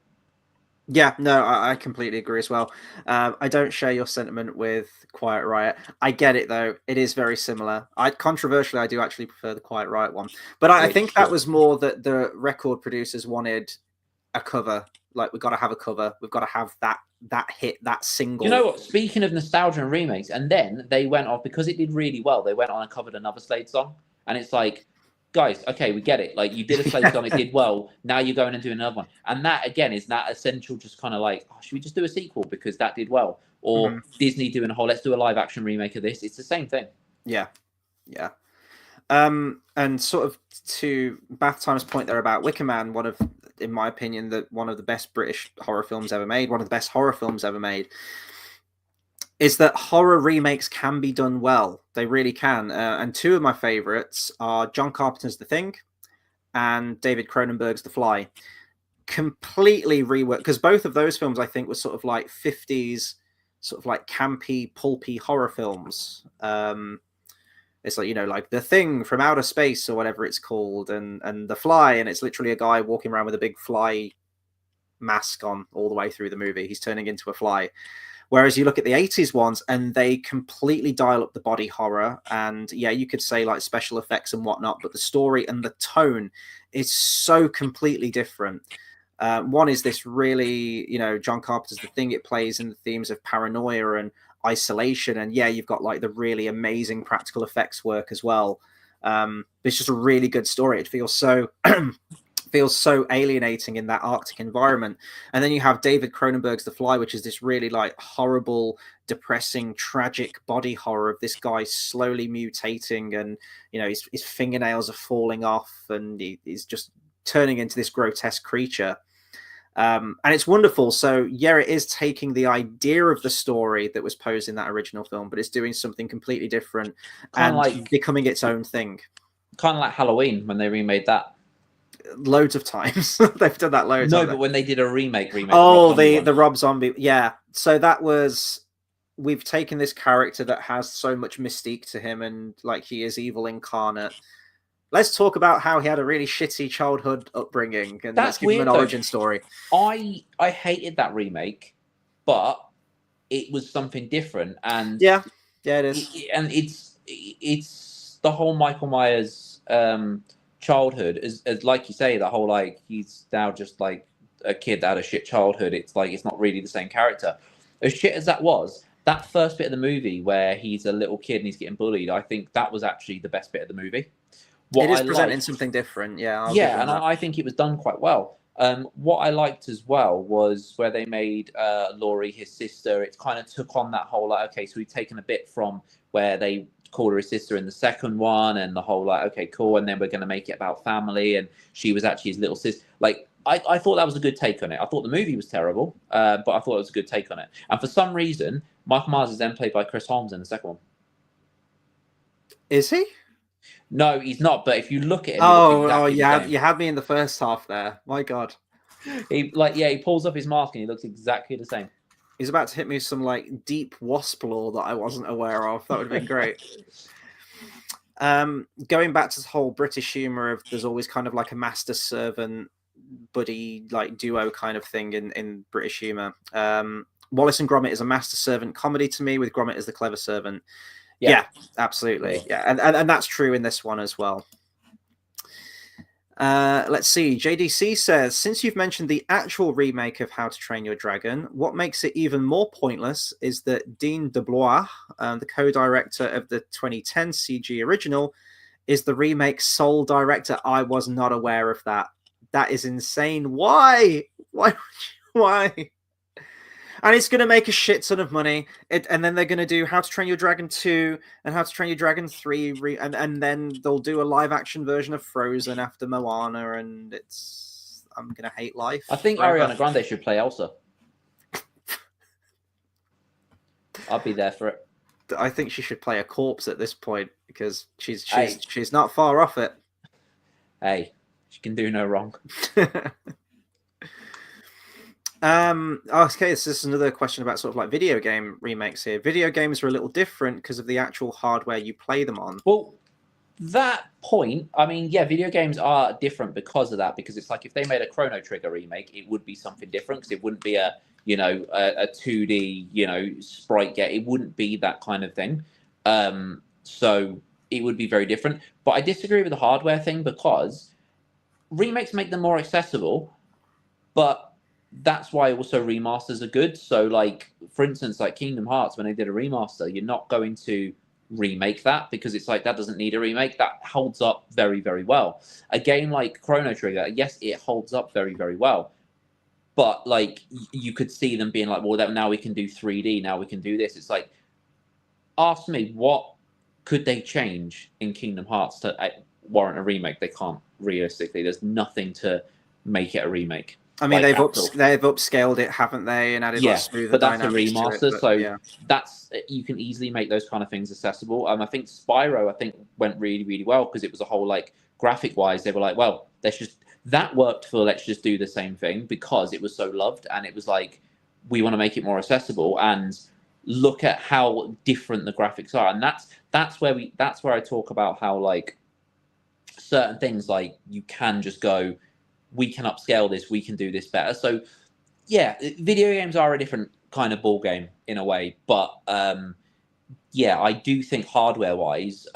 Yeah, no, I completely agree as well. I don't share your sentiment with Quiet Riot. I get it though; it is very similar. Controversially, I do actually prefer the Quiet Riot one, but I think that was more that the record producers wanted a cover. Like, we've got to have a cover. We've got to have that hit, that single. You know what? Speaking of nostalgia and remakes, and then they went off because it did really well. They went on and covered another Slade song, and it's like, guys, okay, we get it. Like, you did a Slade song, it did well. Now you're going and doing another one, and that again is that essential. Just kind of like, oh, should we just do a sequel because that did well, or Disney doing a whole, let's do a live action remake of this. It's the same thing. Yeah, yeah. And sort of to Bath Time's point there about Wicker Man, in my opinion, one of the best British horror films ever made, one of the best horror films ever made, is that horror remakes can be done well. They really can. And two of my favorites are John Carpenter's The Thing and David Cronenberg's The Fly. Completely reworked, because both of those films, I think, were sort of like 50s, sort of like campy, pulpy horror films. It's like, like The Thing from Outer Space or whatever it's called, and The Fly, and it's literally a guy walking around with a big fly mask on all the way through the movie. He's turning into a fly. Whereas you look at the 80s ones and they completely dial up the body horror, and yeah, you could say like special effects and whatnot, but the story and the tone is so completely different. One is this really, John Carpenter's The Thing, it plays in the themes of paranoia and isolation, and yeah, you've got like the really amazing practical effects work as well. It's just a really good story. It feels so alienating in that Arctic environment. And then you have David Cronenberg's The Fly, which is this really like horrible, depressing, tragic body horror of this guy slowly mutating, and his fingernails are falling off, and he's just turning into this grotesque creature. And it's wonderful. So yeah, it is taking the idea of the story that was posed in that original film, but it's doing something completely different and like becoming its own thing. Kind of like Halloween when they remade that. Loads of times. They've done that loads. No, but when they did a remake. Oh, the Rob Zombie. Yeah. So that was, we've taken this character that has so much mystique to him, and like he is evil incarnate. Let's talk about how he had a really shitty childhood upbringing, and let's give him an origin story. I hated that remake, but it was something different, and yeah, it is. And it's the whole Michael Myers childhood, as like you say, the whole like he's now just like a kid that had a shit childhood. It's like it's not really the same character. As shit as that was, that first bit of the movie where he's a little kid and he's getting bullied, I think that was actually the best bit of the movie. It is presenting something different, yeah. I think it was done quite well. What I liked as well was where they made Laurie his sister. It kind of took on that whole like, okay, so we've taken a bit from where they called her his sister in the second one, and the whole like, okay, cool, and then we're going to make it about family, and she was actually his little sister. Like, I thought that was a good take on it. I thought the movie was terrible, but I thought it was a good take on it. And for some reason, Michael Myers is then played by Chris Holmes in the second one. Is he? No, he's not. But if you look at him, you had me in the first half there. My God, he pulls up his mask and he looks exactly the same. He's about to hit me with some like deep wasp lore that I wasn't aware of. That would have been great. Going back to the whole British humor of there's always kind of like a master servant buddy like duo kind of thing in British humor. Wallace and Gromit is a master servant comedy to me, with Gromit as the clever servant. Yeah, absolutely. Yeah, and that's true in this one as well. Let's see. JDC says, since you've mentioned the actual remake of How to Train Your Dragon, what makes it even more pointless is that Dean DeBlois, the co-director of the 2010 CG original, is the remake's sole director. I was not aware of that. That is insane. Why? Why? And it's going to make a shit ton of money. And then they're going to do How to Train Your Dragon 2 and How to Train Your Dragon 3. And then they'll do a live action version of Frozen after Moana. And I'm going to hate life. I think Ariana Grande should play Elsa. I'll be there for it. I think she should play a corpse at this point, because she's not far off it. Hey, she can do no wrong. Okay, this is another question about sort of like video game remakes here. Video games are a little different because of the actual hardware you play them on. Well, that point, I mean, yeah, video games are different because of that. Because it's like if they made a Chrono Trigger remake, it would be something different because it wouldn't be a a 2D sprite game. It wouldn't be that kind of thing. So it would be very different. But I disagree with the hardware thing because remakes make them more accessible, but that's why also remasters are good. So, like for instance, like Kingdom Hearts, when they did a remaster, you're not going to remake that because it's like that doesn't need a remake. That holds up very, very well. A game like Chrono Trigger, yes, it holds up very, very well. But like you could see them being like, well, now we can do 3D. Now we can do this. It's like, ask me, what could they change in Kingdom Hearts to warrant a remake? They can't realistically. There's nothing to make it a remake. I mean, Like, they've upscaled it, haven't they, and added like smoother but that's a dynamics to remaster, it, so yeah. that's you can easily make those kind of things accessible. I think Spyro, went really, really well because it was a whole like graphic wise. They were like, well, that worked for let's just do the same thing because it was so loved, and it was like we want to make it more accessible and look at how different the graphics are, and that's where I talk about how like certain things like you can just go, we can upscale this, we can do this better. So yeah, video games are a different kind of ball game in a way, but yeah, I do think hardware wise,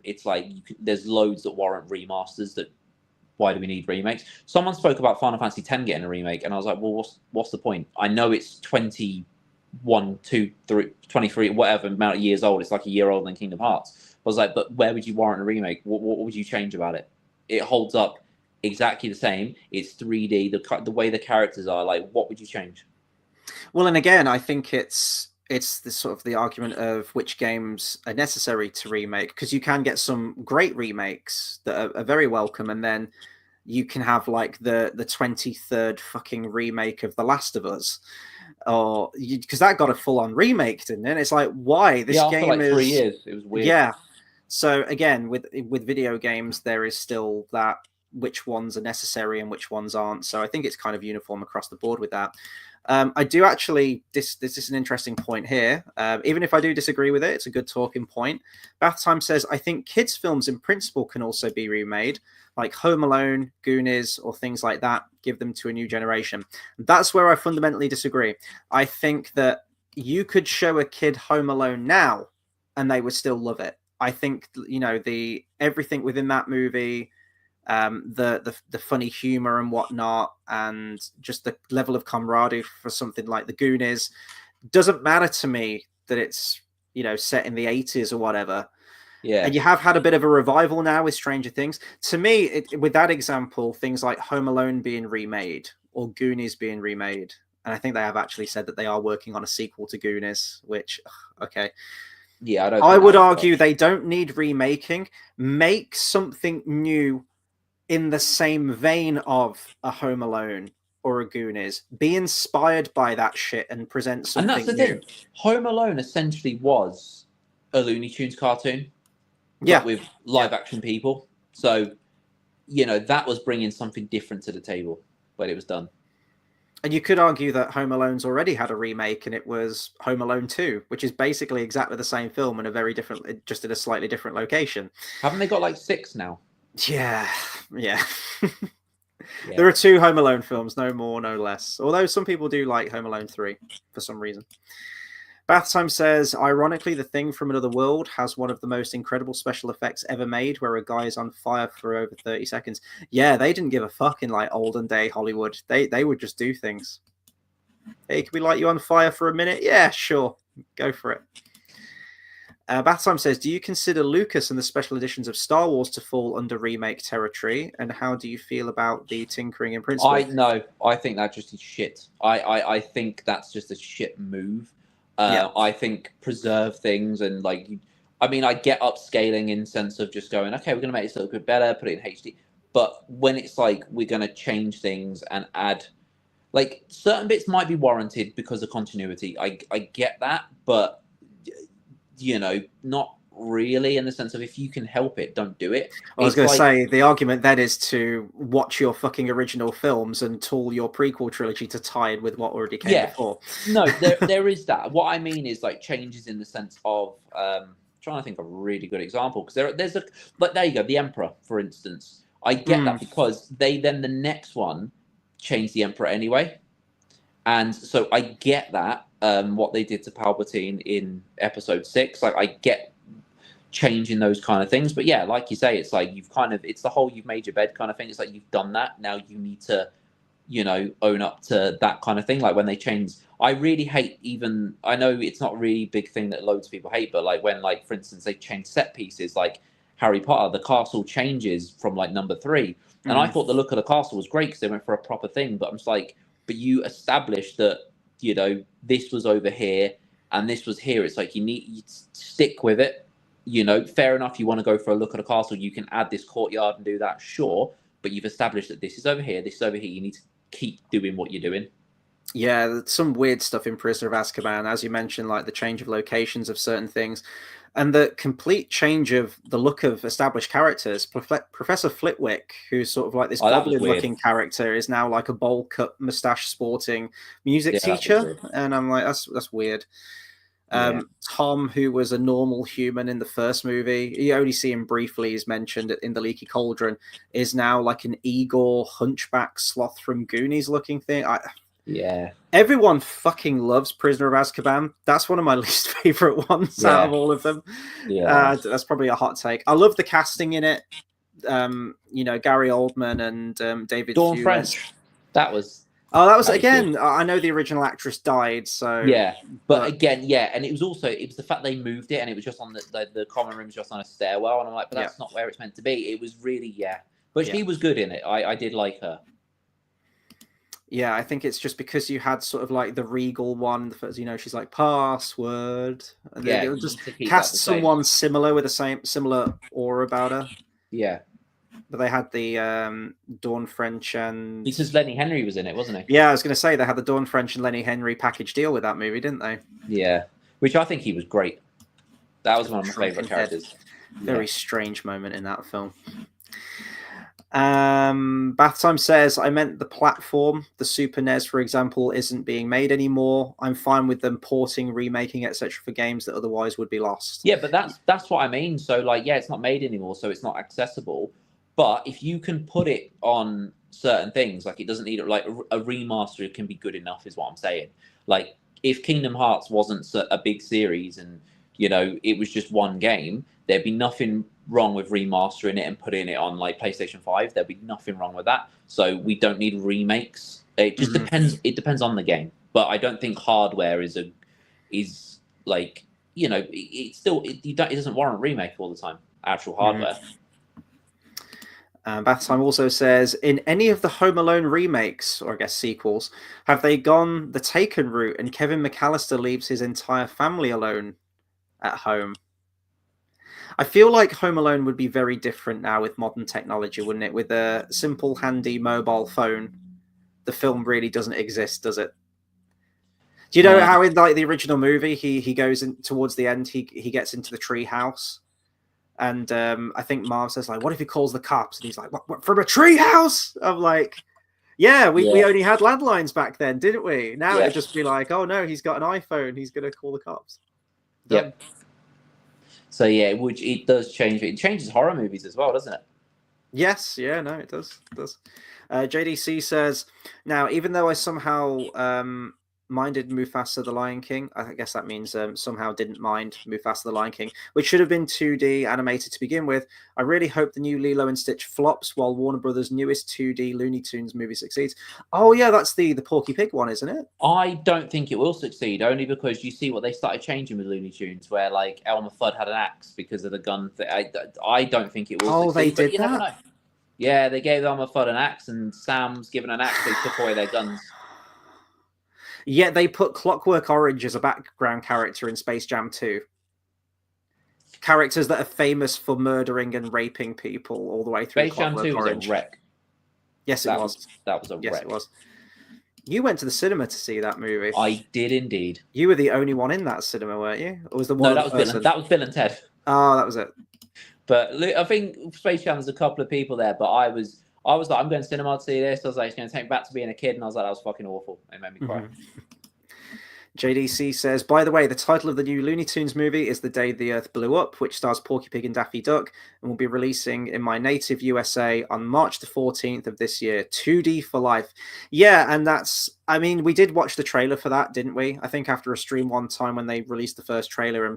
it's like there's loads that warrant remasters. That why do we need remakes? Someone spoke about Final Fantasy X getting a remake, and I was like, well, what's the point? I know it's 21, 2, 3, 23, whatever amount of years old. It's like a year older than Kingdom Hearts. I was like, but where would you warrant a remake? What would you change about it? It holds up exactly the same. It's 3D. The way the characters are, like, what would you change? Well, and again, I think it's the sort of the argument of which games are necessary to remake, because you can get some great remakes that are very welcome, and then you can have like the 23rd fucking remake of The Last of Us, or because that got a full on remake, didn't it? And it's like, why this after game like is 3 years, it was weird. Yeah. So again, with video games, there is still that which ones are necessary and which ones aren't. So I think it's kind of uniform across the board with that. I do actually, this is an interesting point here. Even if I do disagree with it, it's a good talking point. Bath Time says, I think kids' films in principle can also be remade, like Home Alone, Goonies, or things like that. Give them to a new generation. That's where I fundamentally disagree. I think that you could show a kid Home Alone now and they would still love it. I think the everything within that movie, the funny humor and whatnot, and just the level of camaraderie for something like the Goonies, doesn't matter to me that it's set in the 80s or whatever. Yeah, and you have had a bit of a revival now with Stranger Things. To me, with that example, things like Home Alone being remade or Goonies being remade, and I think they have actually said that they are working on a sequel to Goonies, which okay. yeah, I would argue they don't need remaking. Make something new in the same vein of a Home Alone or a Goonies. Be inspired by that shit and present something new. And that's the thing. Home Alone essentially was a Looney Tunes cartoon, yeah, but with live action people. So, that was bringing something different to the table when it was done. And you could argue that Home Alone's already had a remake, and it was Home Alone 2, which is basically exactly the same film in a very different, just in a slightly different location. Haven't they got like 6 now? Yeah. There are 2 Home Alone films, no more, no less. Although some people do like Home Alone 3 for some reason. Bath Time says, ironically, The Thing from Another World has one of the most incredible special effects ever made, where a guy is on fire for over 30 seconds. Yeah, they didn't give a fuck in like olden day Hollywood. They would just do things. Hey, can we light you on fire for a minute? Yeah, sure. Go for it. Bath Time says, do you consider Lucas and the special editions of Star Wars to fall under remake territory? And how do you feel about the tinkering in principle? I think that just is shit. I think that's just a shit move. I think preserve things and like, I get upscaling in sense of just going, okay, we're going to make this a little bit better, put it in HD. But when it's like, we're going to change things and add, like certain bits might be warranted because of continuity. I get that, but not really, in the sense of if you can help it, don't do it. I was going to say, the argument then is to watch your fucking original films and tool your prequel trilogy to tie in with what already came before. No, there is that. What I mean is like changes in the sense of trying to think of a really good example, because there's a, but there you go, the Emperor, for instance. I get that because they then the next one changed the Emperor anyway, and so I get that what they did to Palpatine in Episode 6. Like I get changing those kind of things, but yeah, like you say, it's like it's the whole you've made your bed kind of thing. It's like you've done that, now you need to, you know, own up to that kind of thing. Like when they change, I really hate, even I know it's not really a big thing that loads of people hate, but like when, like for instance, they change set pieces, like Harry Potter, the castle changes from like number 3, and I thought the look of the castle was great because they went for a proper thing, but I'm just like, but you established that, you know, this was over here and this was here. It's like you stick with it. You know, fair enough, you want to go for a look at a castle, you can add this courtyard and do that, sure, but you've established that this is over here, this is over here, you need to keep doing what you're doing. Yeah, there's some weird stuff in Prisoner of Azkaban, as you mentioned, like the change of locations of certain things, and the complete change of the look of established characters. Professor Flitwick, who's sort of like this goblin-looking character, is now like a bowl-cut, mustache-sporting music teacher, and I'm like, that's weird. Tom, who was a normal human in the first movie, you only see him briefly, he's mentioned in the Leaky Cauldron, is now like an Igor hunchback sloth from Goonies looking thing. Everyone fucking loves Prisoner of Azkaban. That's one of my least favorite ones out of all of them. That's probably a hot take. I love the casting in it. You know, Gary Oldman and David Dawn French. That was again good. I know the original actress died, so but again, and it was the fact they moved it, and it was just on the common room, just on a stairwell, and I'm like, but that's not where it's meant to be. It was really but she was good in it. I did like her. I think it's just because you had sort of like the regal one, you know, she's like password, and then it just cast someone similar with the similar aura about her. But they had the Dawn French and... Because Lenny Henry was in it, wasn't he? Yeah, I was going to say, they had the Dawn French and Lenny Henry package deal with that movie, didn't they? Yeah, which I think he was great. That was one of my favourite characters. Very strange moment in that film. Bath Time says, I meant the platform. The Super NES, for example, isn't being made anymore. I'm fine with them porting, remaking, etc. for games that otherwise would be lost. Yeah, but that's what I mean. So, like, it's not made anymore, so it's not accessible. But if you can put it on certain things, like it doesn't need like a remaster can be good enough, is what I'm saying. Like if Kingdom Hearts wasn't a big series and, you know, it was just one game, there'd be nothing wrong with remastering it and putting it on like PlayStation 5. There'd be nothing wrong with that. So we don't need remakes. It just depends. It depends on the game. But I don't think hardware is like, you know, it doesn't warrant remake all the time. Actual hardware. Bathtime also says, in any of the Home Alone remakes, or I guess sequels, have they gone the Taken route and Kevin McAllister leaves his entire family alone at home? I feel like Home Alone would be very different now with modern technology, wouldn't it? With a simple, handy mobile phone, the film really doesn't exist, does it? Do you know how in like the original movie, he goes in towards the end, he gets into the tree house? And I think Marv says, like, what if he calls the cops? And he's like, what from a treehouse? I'm like, we only had landlines back then, didn't we? Now it'd just be like, oh, no, he's got an iPhone. He's going to call the cops. Yep. So, it does change. It changes horror movies as well, doesn't it? Yes. Yeah, no, it does. It does. JDC says, now, even though I somehow... minded Mufasa the Lion King. I guess that means somehow didn't mind Mufasa the Lion King, which should have been 2D animated to begin with. I really hope the new Lilo and Stitch flops while Warner Brothers' newest 2D Looney Tunes movie succeeds. Oh yeah, that's the Porky Pig one, isn't it? I don't think it will succeed, only because you see what they started changing with Looney Tunes, where like Elmer Fudd had an axe because of the gun thing. I don't think it will succeed. They did that? Never know. Yeah, they gave Elmer Fudd an axe, and Sam's given an axe. They took away their guns. Yeah, they put Clockwork Orange as a background character in Space Jam 2. Characters that are famous for murdering and raping people all the way through Space Jam 2 was a wreck. Yes, it was. That was a wreck. Yes, it was. You went to the cinema to see that movie. I did indeed. You were the only one in that cinema, weren't you? Or was the one? No, that was Bill and Ted. Oh, that was it. But I think Space Jam, there's a couple of people there, but I was like, I'm going to cinema to see this. I was like, it's going to take me back to being a kid, and I was like, that was fucking awful. It made me cry. JDC says, by the way, the title of the new Looney Tunes movie is The Day the Earth Blew Up, which stars Porky Pig and Daffy Duck, and will be releasing in my native USA on March the 14th of this year. 2D for life. Yeah, and that's, I mean, we did watch the trailer for that, didn't we? I think after a stream one time when they released the first trailer, and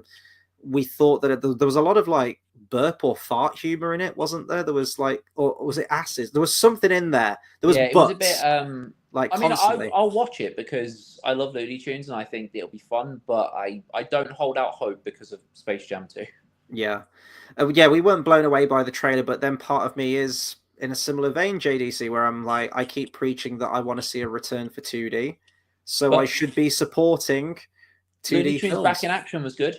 we thought that there was a lot of like burp or fart humor in it, wasn't there? There was like, or was it asses? There was something in there. There was it butts. was a bit. Like, I mean, constantly. I'll watch it because I love Looney Tunes and I think it'll be fun. But I don't hold out hope because of Space Jam 2. Yeah, yeah, we weren't blown away by the trailer, but then part of me is in a similar vein, JDC, where I'm like, I keep preaching that I want to see a return for 2D, so I should be supporting 2D Looney Tunes films. Back in Action was good.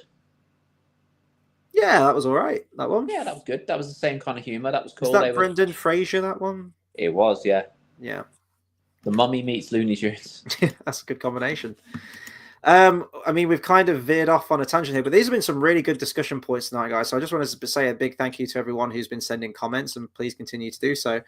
Yeah, that was all right. That one. Yeah, that was good. That was the same kind of humor. That was cool. Is that Brendan Fraser? That one. It was, yeah. Yeah. The Mummy meets Looney Tunes. That's a good combination. I mean, we've kind of veered off on a tangent here, but these have been some really good discussion points tonight, guys. So I just wanted to say a big thank you to everyone who's been sending comments, and please continue to do so.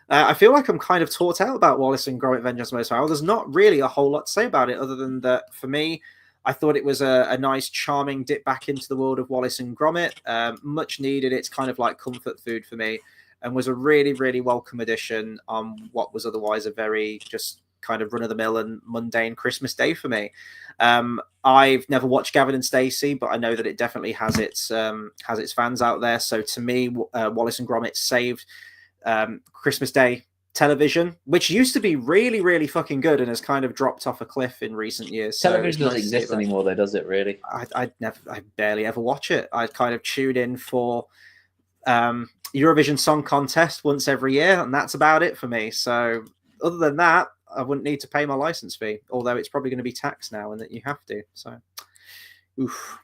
I feel like I'm kind of taught out about Wallace and Gromit Vengeance Most Fowl. There's not really a whole lot to say about it, other than that, for me, I thought it was a nice, charming dip back into the world of Wallace and Gromit. Much needed. It's kind of like comfort food for me, and was a really, really welcome addition on what was otherwise a very just kind of run-of-the-mill and mundane Christmas day for me. I've never watched Gavin and Stacey, but I know that it definitely has its fans out there. So to me, Wallace and Gromit saved Christmas Day television, which used to be really, really fucking good and has kind of dropped off a cliff in recent years. Television doesn't exist anymore, though, does it? Really? I barely ever watch it. I kind of tune in for Eurovision Song Contest once every year, and that's about it for me. So other than that, I wouldn't need to pay my license fee, although it's probably going to be taxed now and that you have to. So, oof.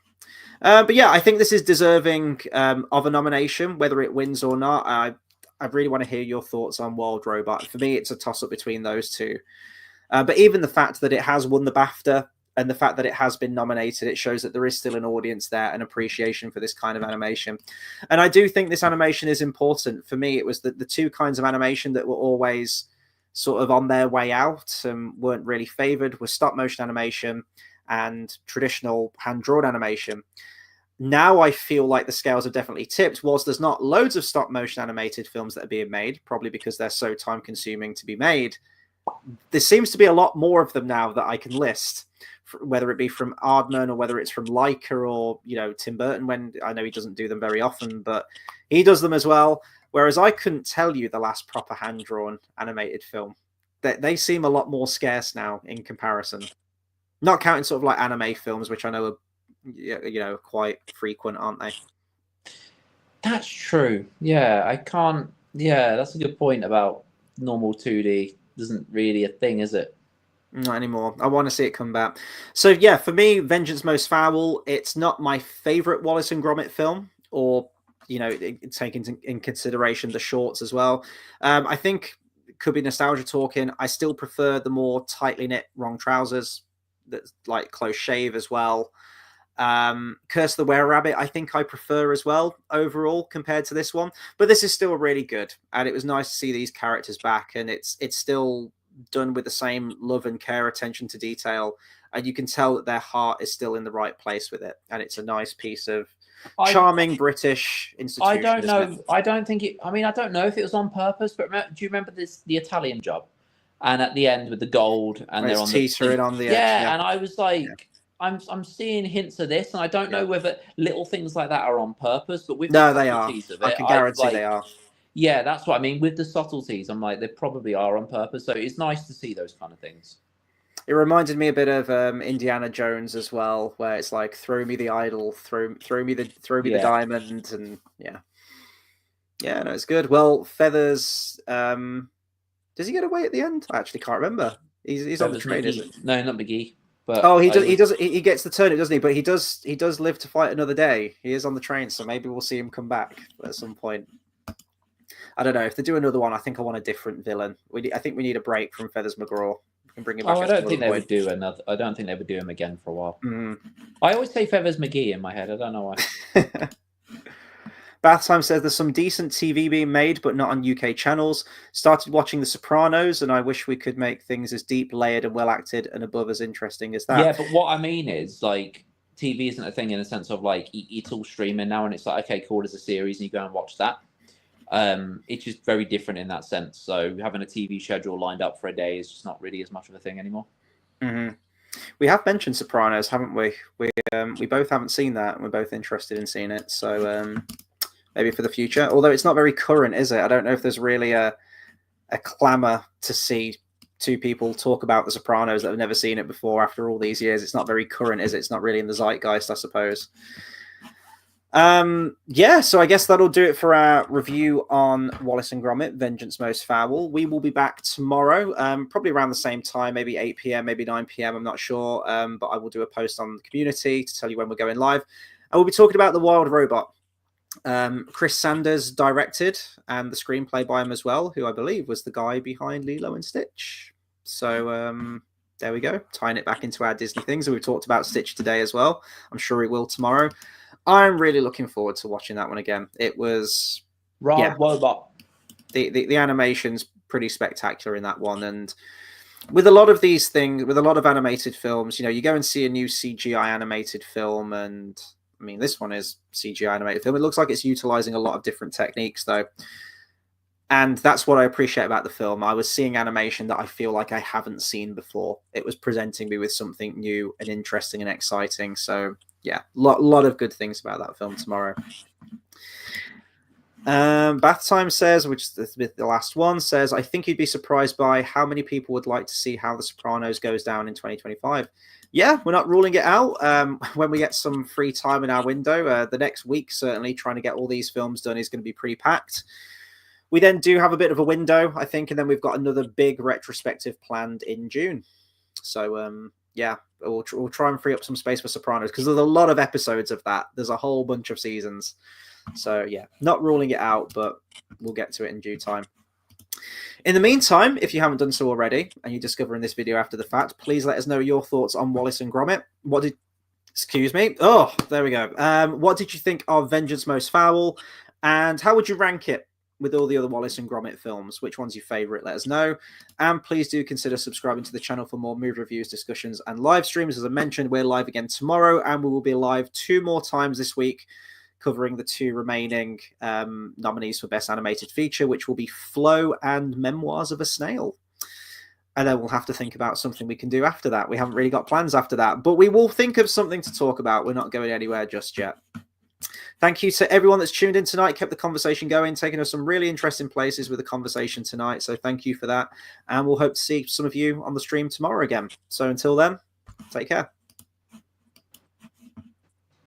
But yeah, I think this is deserving of a nomination, whether it wins or not. I really want to hear your thoughts on Wild Robot. For me, it's a toss-up between those two. But even the fact that it has won the BAFTA and the fact that it has been nominated, it shows that there is still an audience there, an appreciation for this kind of animation. And I do think this animation is important. For me, it was the two kinds of animation that were always sort of on their way out and weren't really favored were stop motion animation and traditional hand-drawn animation. Now I feel like the scales have definitely tipped. Whilst there's not loads of stop motion animated films that are being made, probably because they're so time consuming to be made, there seems to be a lot more of them now that I can list, whether it be from Aardman or whether it's from Leica or, you know, Tim Burton, when I know he doesn't do them very often, but he does them as well. Whereas I couldn't tell you the last proper hand-drawn animated film. They seem a lot more scarce now in comparison. Not counting sort of like anime films, which I know are, you know, quite frequent, aren't they? That's true. Yeah, I can't. Yeah, that's a good point about normal 2D. Isn't really a thing, is it? Not anymore. I want to see it come back. So yeah, for me, Vengeance Most Fowl, it's not my favorite Wallace and Gromit film, or, you know, taking in consideration the shorts as well. I think it could be nostalgia talking. I still prefer the more tightly knit Wrong Trousers, that's like close shave as well. Curse the Were-Rabbit, I think I prefer as well overall compared to this one. But this is still really good, and it was nice to see these characters back, and it's still done with the same love and care, attention to detail, and you can tell that their heart is still in the right place with it, and it's a nice piece of charming British institution. I don't know. I don't think it. I mean, I don't know if it was on purpose, but do you remember the Italian Job? And at the end with the gold, and they're on teetering on the edge. Yeah, and I was like, I'm seeing hints of this, and I don't know whether little things like that are on purpose, but with no, they are. Of it, I can guarantee they are. Yeah, that's what I mean. With the subtleties, I'm like, they probably are on purpose. So it's nice to see those kind of things. It reminded me a bit of Indiana Jones as well, where it's like, throw me the idol, throw me the diamond, and yeah, no, it's good. Well, Feathers, does he get away at the end? I actually can't remember. He's on the train, is it? No, not McGee. But oh, he gets the turnip, doesn't he? But he does live to fight another day. He is on the train, so maybe we'll see him come back at some point. I don't know. If they do another one, I think I want a different villain. I think we need a break from Feathers McGraw. We can bring him back. I don't think they would do another. I don't think they would do him again for a while. I always say Feathers McGee in my head. I don't know why. Bath Time says there's some decent TV being made, but not on UK channels. Started watching The Sopranos, and I wish we could make things as deep, layered, and well acted and above as interesting as that. Yeah, but what I mean is, like, TV isn't a thing in the sense of, like, it's all streaming now, and it's like, okay, cool, there's a series, and you go and watch that. It's just very different in that sense. So having a TV schedule lined up for a day is just not really as much of a thing anymore. Mm-hmm. We have mentioned Sopranos, haven't we? We both haven't seen that, and we're both interested in seeing it. So maybe for the future. Although it's not very current, is it? I don't know if there's really a clamour to see two people talk about The Sopranos that have never seen it before after all these years. It's not very current, is it? It's not really in the zeitgeist, I suppose. Yeah, so I guess that'll do it for our review on Wallace and Gromit, Vengeance Most Fowl. We will be back tomorrow, probably around the same time, maybe 8 p.m, maybe 9 p.m, I'm not sure, but I will do a post on the community to tell you when we're going live. And we'll be talking about The Wild Robot. Chris Sanders directed, and the screenplay by him as well, who I believe was the guy behind Lilo and Stitch. So there we go, tying it back into our Disney things. And we've talked about Stitch today as well. I'm sure we will tomorrow. I'm really looking forward to watching that one again. It was Robot. The animation's pretty spectacular in that one, and with a lot of these things, with a lot of animated films, you know, you go and see a new CGI animated film, and I mean, this one is CGI animated film. It looks like it's utilizing a lot of different techniques, though. And that's what I appreciate about the film. I was seeing animation that I feel like I haven't seen before. It was presenting me with something new and interesting and exciting. So, yeah, lot of good things about that film tomorrow. Bath Time says, which is the last one, says, I think you'd be surprised by how many people would like to see how The Sopranos goes down in 2025. Yeah, we're not ruling it out. When we get some free time in our window, the next week, certainly trying to get all these films done is going to be pretty packed. We then do have a bit of a window, I think, and then we've got another big retrospective planned in June. So, yeah, we'll try and free up some space for Sopranos, because there's a lot of episodes of that. There's a whole bunch of seasons. So, yeah, not ruling it out, but we'll get to it in due time. In the meantime, if you haven't done so already, and you're discovering this video after the fact, please let us know your thoughts on Wallace and Gromit. Excuse me. Oh, there we go. What did you think of Vengeance Most Fowl? And how would you rank it with all the other Wallace and Gromit films? Which one's your favourite? Let us know. And please do consider subscribing to the channel for more movie reviews, discussions, and live streams. As I mentioned, we're live again tomorrow, and we will be live 2 more times this week, covering the 2 remaining nominees for Best Animated Feature, which will be Flo and Memoirs of a Snail. And then we'll have to think about something we can do after that. We haven't really got plans after that, but we will think of something to talk about. We're not going anywhere just yet. Thank you to everyone that's tuned in tonight, kept the conversation going, taking us some really interesting places with the conversation tonight. So thank you for that. And we'll hope to see some of you on the stream tomorrow again. So until then, take care.